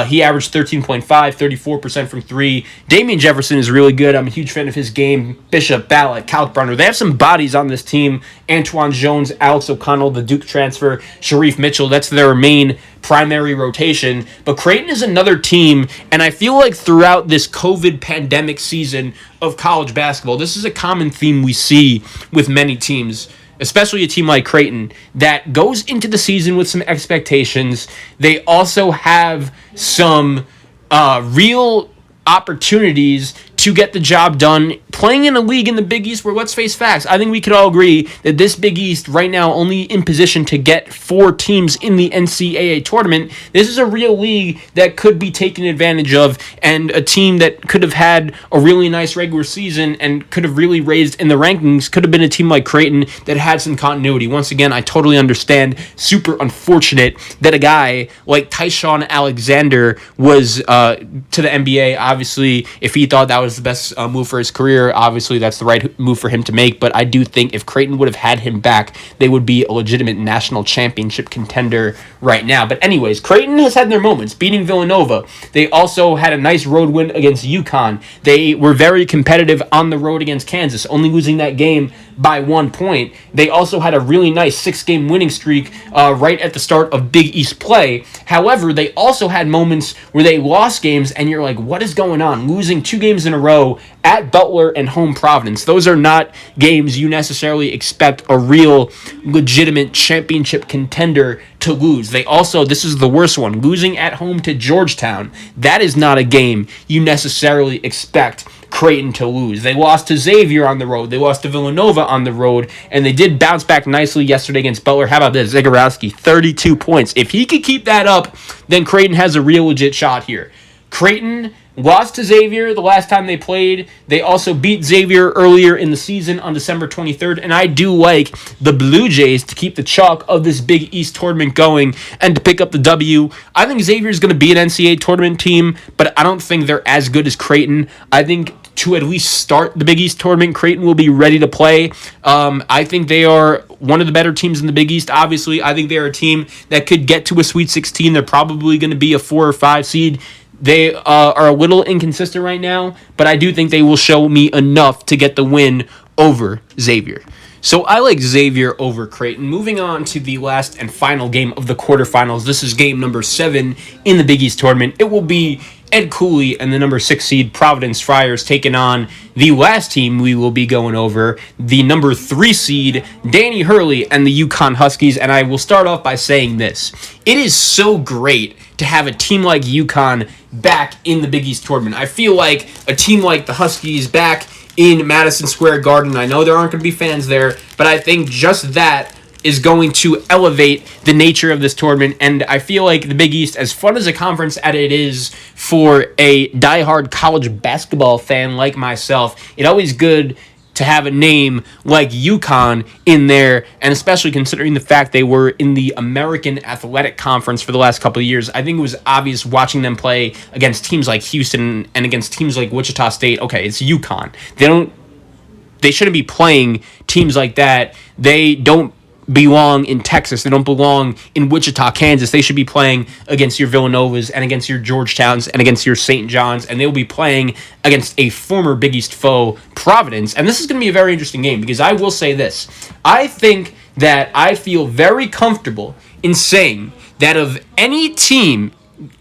He averaged 13.5, 34% from three. Damian Jefferson is really good. I'm a huge fan of his game. Bishop, Ballack, Kalkbrenner. They have some bodies on this team. Antoine Jones, Alex O'Connell, the Duke transfer, Sharif Mitchell. That's their main primary rotation. But Creighton is another team, and I feel like throughout this COVID pandemic season of college basketball, this is a common theme we see with many teams, especially a team like Creighton, that goes into the season with some expectations. They also have some real opportunities to get the job done playing in a league in the Big East where, let's face facts, I think we could all agree that this Big East right now only in position to get 4 teams in the NCAA tournament. This is a real league that could be taken advantage of, and a team that could have had a really nice regular season and could have really raised in the rankings could have been a team like Creighton that had some continuity. Once again, I totally understand. Super unfortunate that a guy like Tyshawn Alexander was to the NBA. Obviously, if he thought that was the best move for his career, obviously that's the right move for him to make. But I do think if Creighton would have had him back, they would be a legitimate national championship contender right now. But anyways, Creighton has had their moments, beating Villanova. They also had a nice road win against Yukon. They were very competitive on the road against Kansas, only losing that game by 1 point. They also had a really nice 6-game winning streak right at the start of Big East play. However, they also had moments where they lost games and you're like, what is going on? Losing 2 games in a row at Butler and home Providence. Those are not games you necessarily expect a real legitimate championship contender to lose. They also, this is the worst one, losing at home to Georgetown. That is not a game you necessarily expect Creighton to lose. They lost to Xavier on the road. They lost to Villanova on the road, and they did bounce back nicely yesterday against Butler. How about this? Zagorowski, 32 points. If he could keep that up, then Creighton has a real legit shot here. Creighton lost to Xavier the last time they played. They also beat Xavier earlier in the season on December 23rd, and I do like the Blue Jays to keep the chalk of this Big East tournament going and to pick up the W. I think Xavier is going to be an NCAA tournament team, but I don't think they're as good as Creighton. I think to at least start the Big East tournament, Creighton will be ready to play. I think they are one of the better teams in the Big East. Obviously, I think they're a team that could get to a Sweet 16. They're probably going to be a 4 or 5 seed. They are a little inconsistent right now, but I do think they will show me enough to get the win over Xavier. So I like Xavier over Creighton. Moving on to the last and final game of the quarterfinals. This is game number 7 in the Big East tournament. It will be Ed Cooley and the number 6 seed Providence Friars taking on the last team we will be going over, the number 3 seed Danny Hurley and the Yukon Huskies. And I will start off by saying this. It is so great to have a team like Yukon back in the Big East tournament. I feel like a team like the Huskies back in Madison Square Garden, I know there aren't going to be fans there, but I think just that is going to elevate the nature of this tournament. And I feel like the Big East, as fun as a conference as it is for a diehard college basketball fan like myself, it's always good to have a name like Yukon in there, and especially considering the fact they were in the American Athletic Conference for the last couple of years. I think it was obvious watching them play against teams like Houston and against teams like Wichita State. Okay, it's Yukon. They shouldn't be playing teams like that. They don't belong in Texas. They don't belong in Wichita, Kansas. They should be playing against your Villanovas and against your Georgetowns and against your St. John's, and they'll be playing against a former Big East foe, Providence. And this is going to be a very interesting game because I will say this. I think that I feel very comfortable in saying that of any team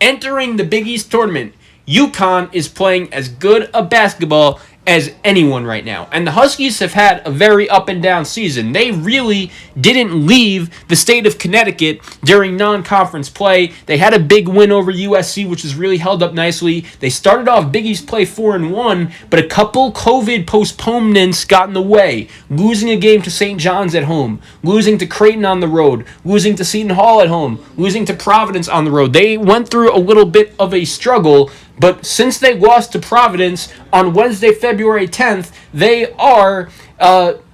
entering the Big East tournament, Yukon is playing as good a basketball as anyone right now. And the Huskies have had a very up and down season. They really didn't leave the state of Connecticut during non-conference play. They had a big win over USC, which has really held up nicely. They started off Big East play 4-1, but a couple COVID postponements got in the way. Losing a game to St. John's at home, losing to Creighton on the road, losing to Seton Hall at home, losing to Providence on the road. They went through a little bit of a struggle, but since they lost to Providence on Wednesday, February 10th, they are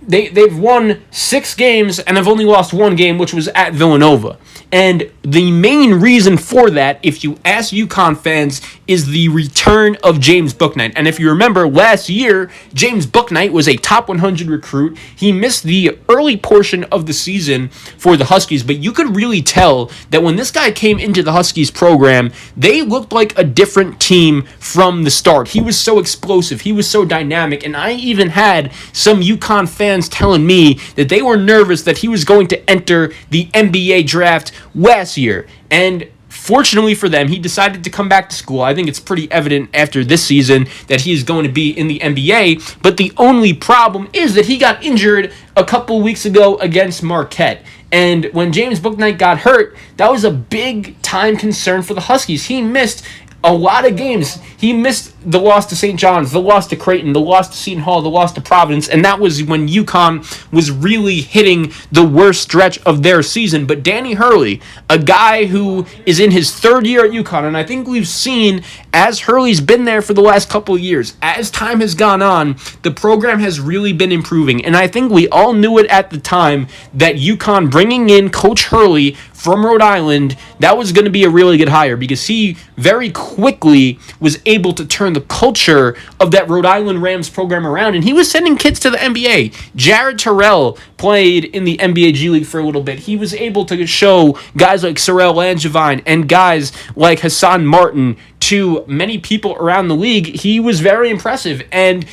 they've won 6 games and have only lost 1 game, which was at Villanova. And the main reason for that, if you ask Yukon fans, is the return of James Bouknight. And if you remember, last year, James Bouknight was a top 100 recruit. He missed the early portion of the season for the Huskies, but you could really tell that when this guy came into the Huskies program, they looked like a different team from the start. He was so explosive. He was so dynamic. And I even had some Yukon fans telling me that they were nervous that he was going to enter the NBA draft last year. And fortunately for them, he decided to come back to school. I think it's pretty evident after this season that he is going to be in the NBA. But the only problem is that he got injured a couple weeks ago against Marquette. And when James Bouknight got hurt, that was a big time concern for the Huskies. He missed a lot of games. He missed the loss to St. John's, the loss to Creighton, the loss to Seton Hall, the loss to Providence, and that was when UConn was really hitting the worst stretch of their season. But Danny Hurley, a guy who is in his third year at UConn, and I think we've seen as Hurley's been there for the last couple of years, as time has gone on, the program has really been improving. And I think we all knew it at the time that UConn bringing in Coach Hurley from Rhode Island, that was going to be a really good hire because he very quickly was able to turn the culture of that Rhode Island Rams program around, and he was sending kids to the NBA. Jared Terrell played in the NBA G League for a little bit. He was able to show guys like Sorrell Langevin and guys like Hassan Martin to many people around the league. He was very impressive, and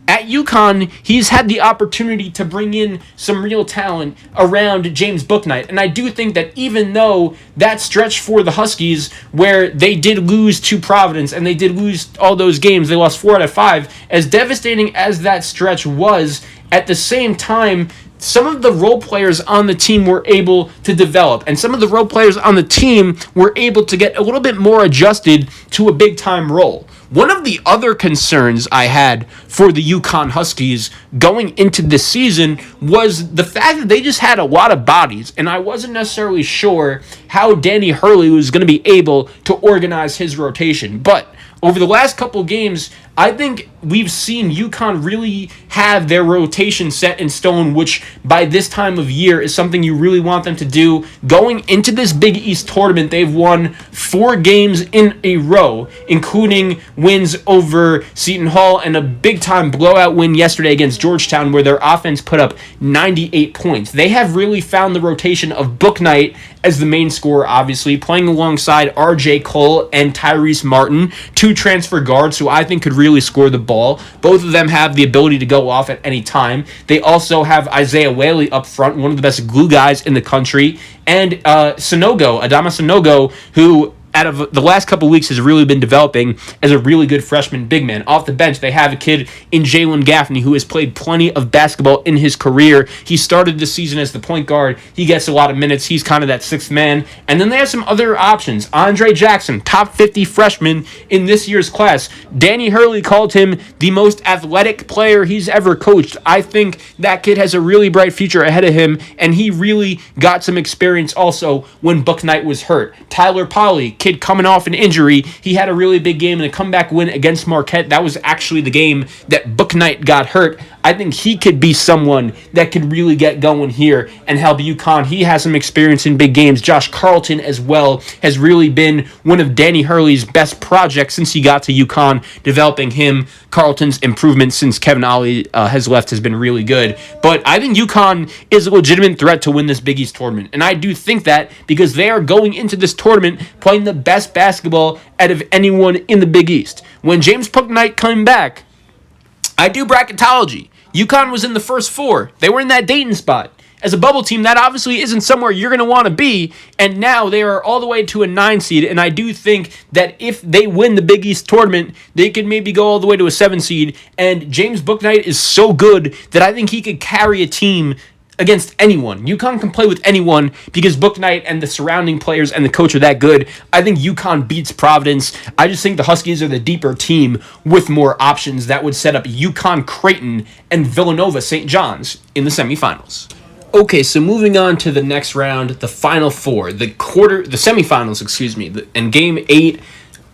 at UConn, he's had the opportunity to bring in some real talent around James Bouknight. And I do think that even though that stretch for the Huskies, where they did lose to Providence and they did lose all those games, they lost 4 out of 5, as devastating as that stretch was, at the same time, some of the role players on the team were able to develop, and some of the role players on the team were able to get a little bit more adjusted to a big-time role. One of the other concerns I had for the Yukon Huskies going into this season was the fact that they just had a lot of bodies, and I wasn't necessarily sure how Danny Hurley was going to be able to organize his rotation. But over the last couple games, I think we've seen UConn really have their rotation set in stone, which by this time of year is something you really want them to do. Going into this Big East tournament, they've won 4 games in a row, including wins over Seton Hall and a big-time blowout win yesterday against Georgetown, where their offense put up 98 points. They have really found the rotation of Bouknight as the main scorer, obviously, playing alongside R.J. Cole and Tyrese Martin, 2 transfer guards who I think could really score the ball. Both of them have the ability to go off at any time. They also have Isaiah Whaley up front, one of the best glue guys in the country, and Adama Sanogo, who out of the last couple weeks has really been developing as a really good freshman big man. Off the bench, they have a kid in Jalen Gaffney who has played plenty of basketball in his career. He started the season as the point guard. He gets a lot of minutes. He's kind of that sixth man. And then they have some other options. Andre Jackson, top 50 freshman in this year's class. Danny Hurley called him the most athletic player he's ever coached. I think that kid has a really bright future ahead of him, and he really got some experience also when Bouknight was hurt. Tyler Polley, kid coming off an injury, he had a really big game in a comeback win against Marquette. That was actually the game that Bouknight got hurt. I think he could be someone that could really get going here and help UConn. He has some experience in big games. Josh Carlton as well has really been one of Danny Hurley's best projects since he got to UConn, developing him. Carlton's improvement since Kevin Ollie has left has been really good. But I think UConn is a legitimate threat to win this Big East tournament. And I do think that because they are going into this tournament playing the best basketball out of anyone in the Big East. When James Bouknight came back, I do bracketology. UConn was in the first 4. They were in that Dayton spot. As a bubble team, that obviously isn't somewhere you're going to want to be, and now they are all the way to a 9 seed, and I do think that if they win the Big East tournament, they could maybe go all the way to a 7 seed, and James Bouknight is so good that I think he could carry a team against anyone. UConn can play with anyone because Bouknight and the surrounding players and the coach are that good. I think UConn beats Providence. I just think the Huskies are the deeper team with more options that would set up UConn, Creighton, and Villanova St. John's in the semifinals. Okay, so moving on to the next round, the Final Four, the semifinals, and Game 8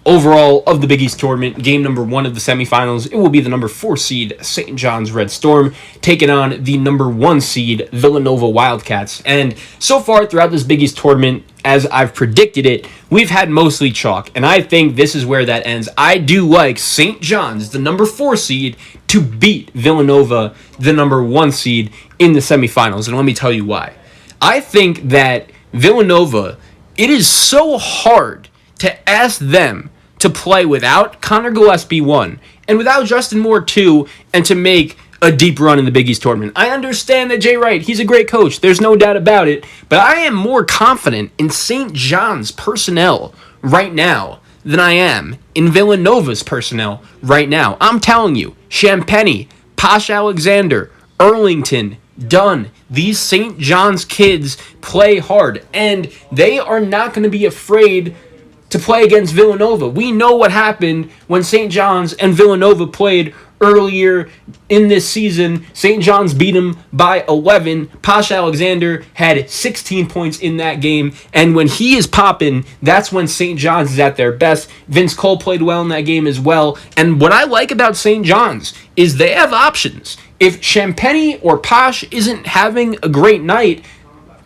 overall of the Big East tournament, game number 1 of the semifinals, it will be the number 4 seed St. John's Red Storm taking on the number 1 seed Villanova Wildcats. And so far throughout this Big East tournament, as I've predicted it, we've had mostly chalk, and I think this is where that ends. I do like St. John's, the number 4 seed, to beat Villanova, the number 1 seed, in the semifinals, and let me tell you why. I think that Villanova, it is so hard to ask them to play without Colin Gillespie 1 and without Justin Moore 2 and to make a deep run in the Big East tournament. I understand that Jay Wright, he's a great coach. There's no doubt about it. But I am more confident in St. John's personnel right now than I am in Villanova's personnel right now. I'm telling you, Champagny, Posh Alexander, Earlington, Dunn, these St. John's kids play hard, and they are not going to be afraid to play against Villanova. We know what happened when St. John's and Villanova played earlier in this season. St. John's beat them by 11. Posh Alexander had 16 points in that game, and when he is popping, that's when St. John's is at their best. Vince Cole played well in that game as well, and what I like about St. John's is they have options. If Champagny or Posh isn't having a great night,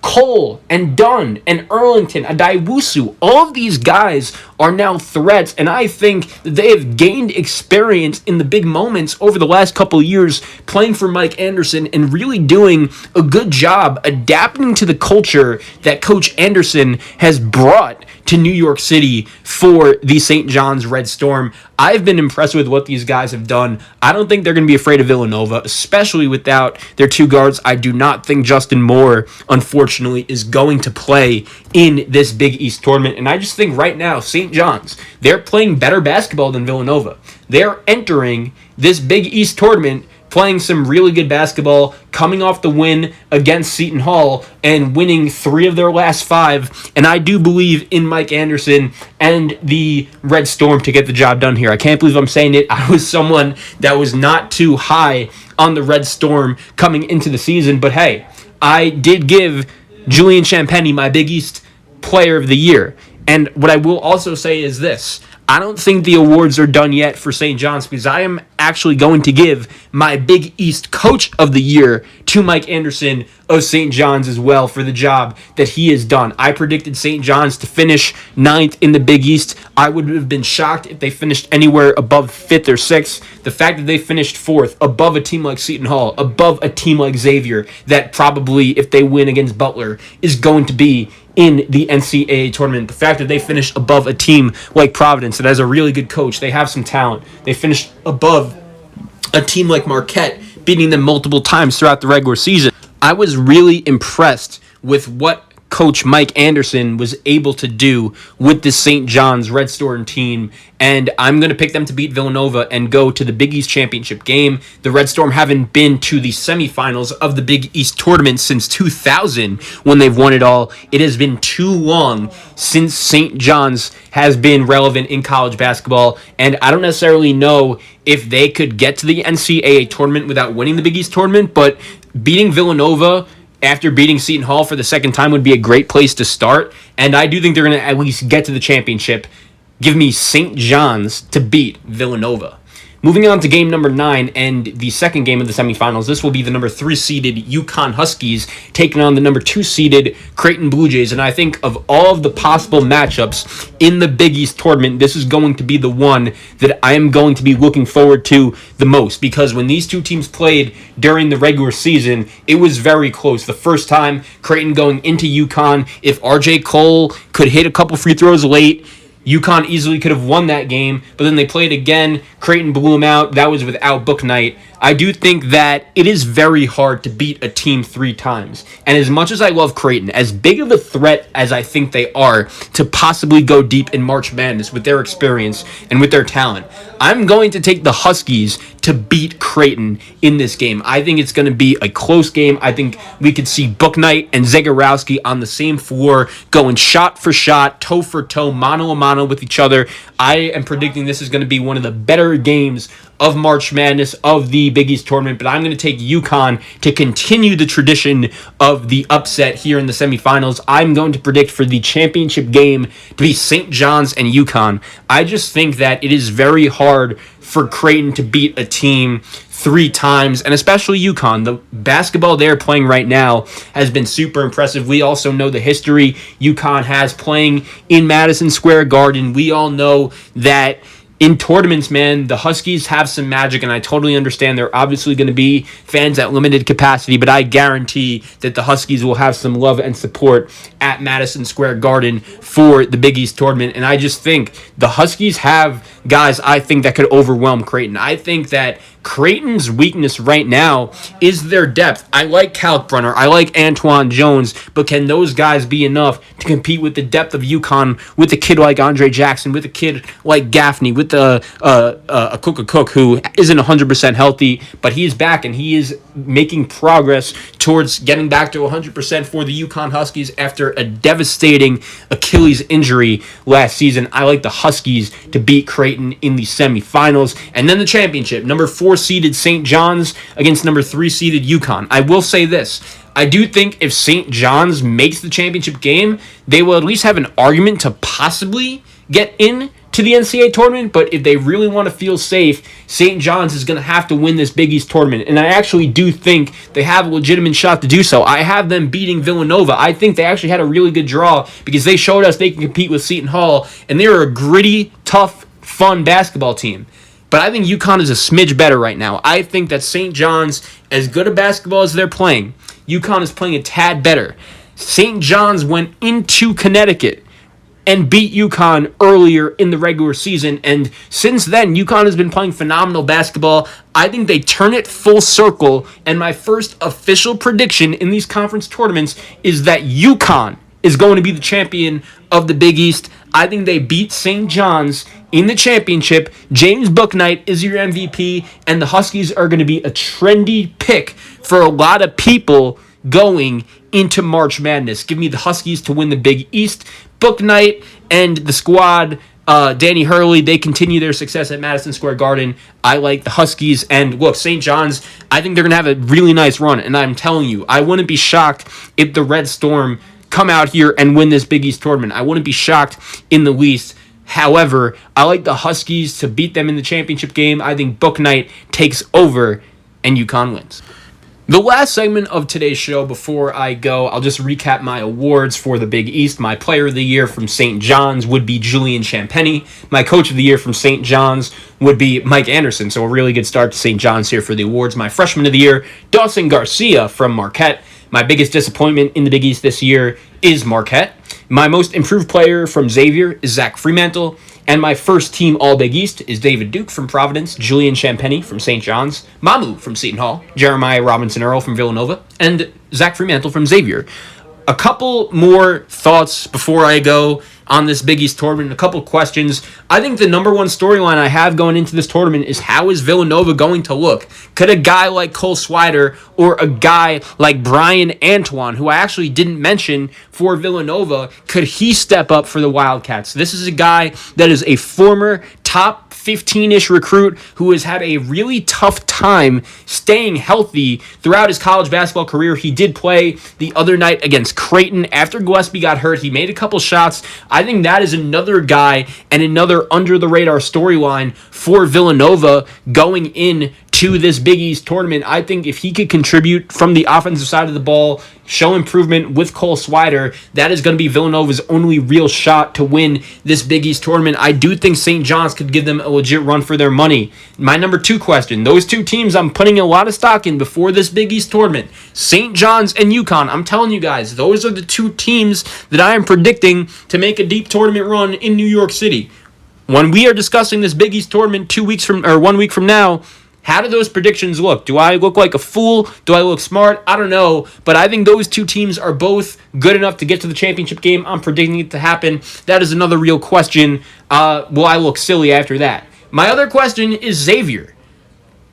Cole and Dunn and Erlington, Adaiwusu, all of these guys are now threats, and I think that they have gained experience in the big moments over the last couple of years playing for Mike Anderson and really doing a good job adapting to the culture that Coach Anderson has brought to New York City for the St. John's Red Storm. I've been impressed with what these guys have done. I don't think they're going to be afraid of Villanova, especially without their two guards. I do not think Justin Moore, unfortunately, is going to play in this Big East tournament. And I just think right now, St. John's, they're playing better basketball than Villanova. They're entering this Big East tournament playing some really good basketball, coming off the win against Seton Hall and winning 3 of their last 5. And I do believe in Mike Anderson and the Red Storm to get the job done here. I can't believe I'm saying it. I was someone that was not too high on the Red Storm coming into the season. But hey, I did give Julian Champagny my Big East Player of the Year. And what I will also say is this. I don't think the awards are done yet for St. John's because I am actually going to give my Big East Coach of the Year to Mike Anderson of St. John's as well for the job that he has done. I predicted St. John's to finish 9th in the Big East. I would have been shocked if they finished anywhere above 5th or 6th. The fact that they finished 4th, above a team like Seton Hall, above a team like Xavier, that probably, if they win against Butler, is going to be in the NCAA tournament. The fact that they finished above a team like Providence that has a really good coach, they have some talent. They finished above a team like Marquette, beating them multiple times throughout the regular season. I was really impressed with what Coach Mike Anderson was able to do with the St. John's Red Storm team, and I'm going to pick them to beat Villanova and go to the Big East Championship game. The Red Storm haven't been to the semifinals of the Big East tournament since 2000 when they've won it all. It has been too long since St. John's has been relevant in college basketball, and I don't necessarily know if they could get to the NCAA tournament without winning the Big East tournament, but beating Villanova after beating Seton Hall for the second time would be a great place to start, and I do think they're going to at least get to the championship. Give me St. John's to beat Villanova. Moving on to game number 9 and the second game of the semifinals. This will be the number 3 seeded Yukon Huskies taking on the number 2 seeded Creighton Blue Jays. And I think of all of the possible matchups in the Big East tournament, this is going to be the one that I am going to be looking forward to the most. Because when these two teams played during the regular season, it was very close. The first time, Creighton going into Yukon, if RJ Cole could hit a couple free throws late, Yukon easily could have won that game, but then they played again. Creighton blew them out. That was without Bouknight. I do think that it is very hard to beat a team 3 times. And as much as I love Creighton, as big of a threat as I think they are to possibly go deep in March Madness with their experience and with their talent, I'm going to take the Huskies to beat Creighton in this game. I think it's going to be a close game. I think we could see Bouknight and Zagorowski on the same floor, going shot for shot, toe for toe, mano a mano with each other. I am predicting this is going to be one of the better games of March Madness, of the Big East tournament, but I'm going to take UConn to continue the tradition of the upset here in the semifinals. I'm going to predict for the championship game to be St. John's and UConn. I just think that it is very hard for Creighton to beat a team 3 times, and especially UConn. The basketball they're playing right now has been super impressive. We also know the history UConn has playing in Madison Square Garden. We all know that in tournaments, man, the Huskies have some magic, and I totally understand they're obviously going to be fans at limited capacity, but I guarantee that the Huskies will have some love and support at Madison Square Garden for the Big East tournament, and I just think the Huskies have guys I think that could overwhelm Creighton. I think that Creighton's weakness right now is their depth. I like Kalkbrenner, I like Antoine Jones, but can those guys be enough to compete with the depth of UConn, with a kid like Andre Jackson, with a kid like Gaffney, with with a Cook who isn't 100% healthy, but he is back and he is making progress towards getting back to 100% for the Yukon Huskies after a devastating Achilles injury last season. I like the Huskies to beat Creighton in the semifinals. And then the championship, number 4 seeded St. John's against number 3 seeded Yukon. I will say this. I do think if St. John's makes the championship game, they will at least have an argument to possibly get in to the NCAA tournament, but if they really want to feel safe, St. John's is going to have to win this Big East tournament, and I actually do think they have a legitimate shot to do so. I have them beating Villanova. I think they actually had a really good draw because they showed us they can compete with Seton Hall, and they're a gritty, tough, fun basketball team. But I think UConn is a smidge better right now. I think that St. John's, as good a basketball as they're playing, UConn is playing a tad better. St. John's went into Connecticut and beat UConn earlier in the regular season, and since then, UConn has been playing phenomenal basketball. I think they turn it full circle, and my first official prediction in these conference tournaments is that UConn is going to be the champion of the Big East. I think they beat St. John's in the championship. James Bouknight is your MVP, and the Huskies are going to be a trendy pick for a lot of people going into March Madness. Give me the Huskies to win the Big East. Bouknight and the squad, Danny Hurley, they continue their success at Madison Square Garden. I like the Huskies. And look, St. John's, I think they're going to have a really nice run. And I'm telling you, I wouldn't be shocked if the Red Storm come out here and win this Big East tournament. I wouldn't be shocked in the least. However, I like the Huskies to beat them in the championship game. I think Bouknight takes over and UConn wins. The last segment of today's show, before I go, I'll just recap my awards for the Big East. My Player of the Year from St. John's would be Julian Champagny. My Coach of the Year from St. John's would be Mike Anderson. So a really good start to St. John's here for the awards. My Freshman of the Year, Dawson Garcia from Marquette. My biggest disappointment in the Big East this year is Marquette. My most improved player from Xavier is Zach Fremantle. And my first team All-Big East is David Duke from Providence, Julian Champagny from St. John's, Mamu from Seton Hall, Jeremiah Robinson-Earl from Villanova, and Zach Fremantle from Xavier. A couple more thoughts before I go on this Big East tournament, a couple questions. I think the number one storyline I have going into this tournament is how is Villanova going to look? Could a guy like Cole Swider or a guy like Brian Antoine, who I actually didn't mention for Villanova, could he step up for the Wildcats? This is a guy that is a former top 15-ish recruit who has had a really tough time staying healthy throughout his college basketball career. He did play the other night against Creighton. After Gillespie got hurt, he made a couple shots. I think that is another guy and another under-the-radar storyline for Villanova going in to this Big East tournament. I think if he could contribute from the offensive side of the ball, show improvement with Cole Swider, that is going to be Villanova's only real shot to win this Big East tournament. I do think St. John's could give them a legit run for their money. My number 2 question, those two teams I'm putting a lot of stock in before this Big East tournament, St. John's and UConn. I'm telling you guys, those are the two teams that I am predicting to make a deep tournament run in New York City. When we are discussing this Big East tournament 1 week from now, how do those predictions look? Do I look like a fool? Do I look smart? I don't know. But I think those two teams are both good enough to get to the championship game. I'm predicting it to happen. That is another real question. Will I look silly after that? My other question is Xavier.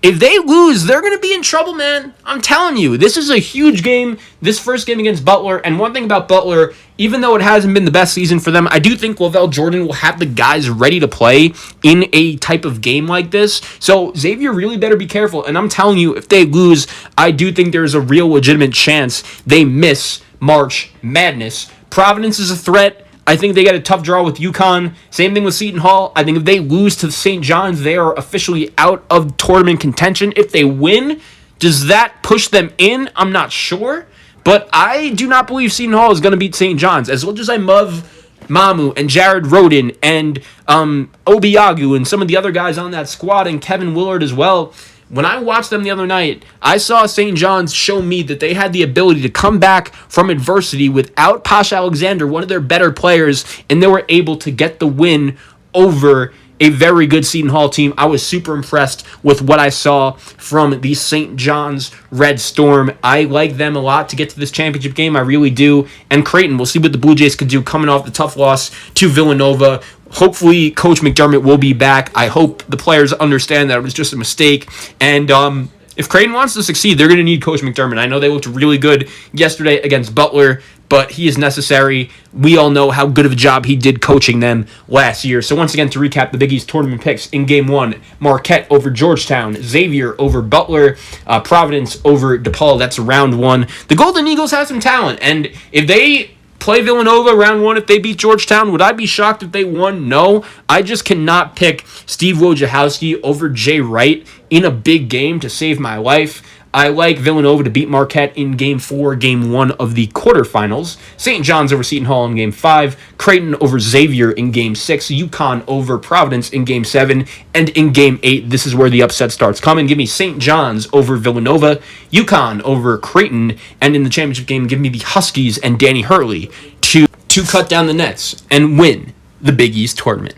If they lose, they're going to be in trouble, man. I'm telling you, this is a huge game, this first game against Butler. And one thing about Butler, even though it hasn't been the best season for them, I do think Lavelle Jordan will have the guys ready to play in a type of game like this. So Xavier really better be careful. And I'm telling you, if they lose, I do think there's a real legitimate chance they miss March Madness. Providence is a threat. I think they got a tough draw with UConn. Same thing with Seton Hall. I think if they lose to St. John's, they are officially out of tournament contention. If they win, does that push them in? I'm not sure. But I do not believe Seton Hall is going to beat St. John's. As much as I love Mamu and Jared Roden and Obiagu and some of the other guys on that squad and Kevin Willard as well, when I watched them the other night, I saw St. John's show me that they had the ability to come back from adversity without Posh Alexander, one of their better players, and they were able to get the win over a very good Seton Hall team. I was super impressed with what I saw from the St. John's Red Storm. I like them a lot to get to this championship game. I really do. And Creighton, we'll see what the Blue Jays could do coming off the tough loss to Villanova. Hopefully, Coach McDermott will be back. I hope the players understand that it was just a mistake. And if Creighton wants to succeed, they're going to need Coach McDermott. I know they looked really good yesterday against Butler, but he is necessary. We all know how good of a job he did coaching them last year. So once again, to recap the Big East tournament picks in Game 1, Marquette over Georgetown, Xavier over Butler, Providence over Depaul. That's round 1. The Golden Eagles have some talent, and if they play Villanova round 1, if they beat Georgetown, would I be shocked if they won? No. I just cannot pick Steve Wojciechowski over Jay Wright in a big game to save my life. I like Villanova to beat Marquette in Game 4, Game 1 of the quarterfinals. St. John's over Seton Hall in Game 5. Creighton over Xavier in Game 6. Yukon over Providence in Game 7. And in Game 8, this is where the upset starts coming. Give me St. John's over Villanova. Yukon over Creighton. And in the championship game, give me the Huskies and Danny Hurley to cut down the nets and win the Big East tournament.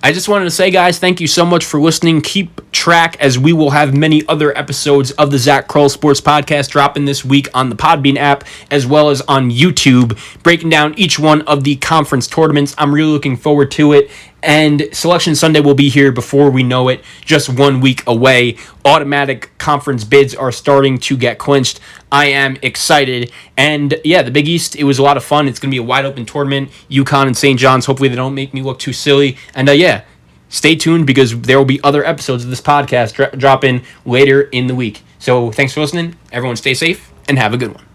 I just wanted to say, guys, thank you so much for listening. Keep track, as we will have many other episodes of the Zach Kroll Sports Podcast dropping this week on the Podbean app, as well as on YouTube, breaking down each one of the conference tournaments. I'm really looking forward to it. And Selection Sunday will be here before we know it, just 1 week away. Automatic conference bids are starting to get clinched. I am excited. And yeah, the Big East, it was a lot of fun. It's going to be a wide open tournament. Yukon and St. John's, hopefully they don't make me look too silly. And yeah, stay tuned because there will be other episodes of this podcast dropping later in the week. So thanks for listening. Everyone stay safe and have a good one.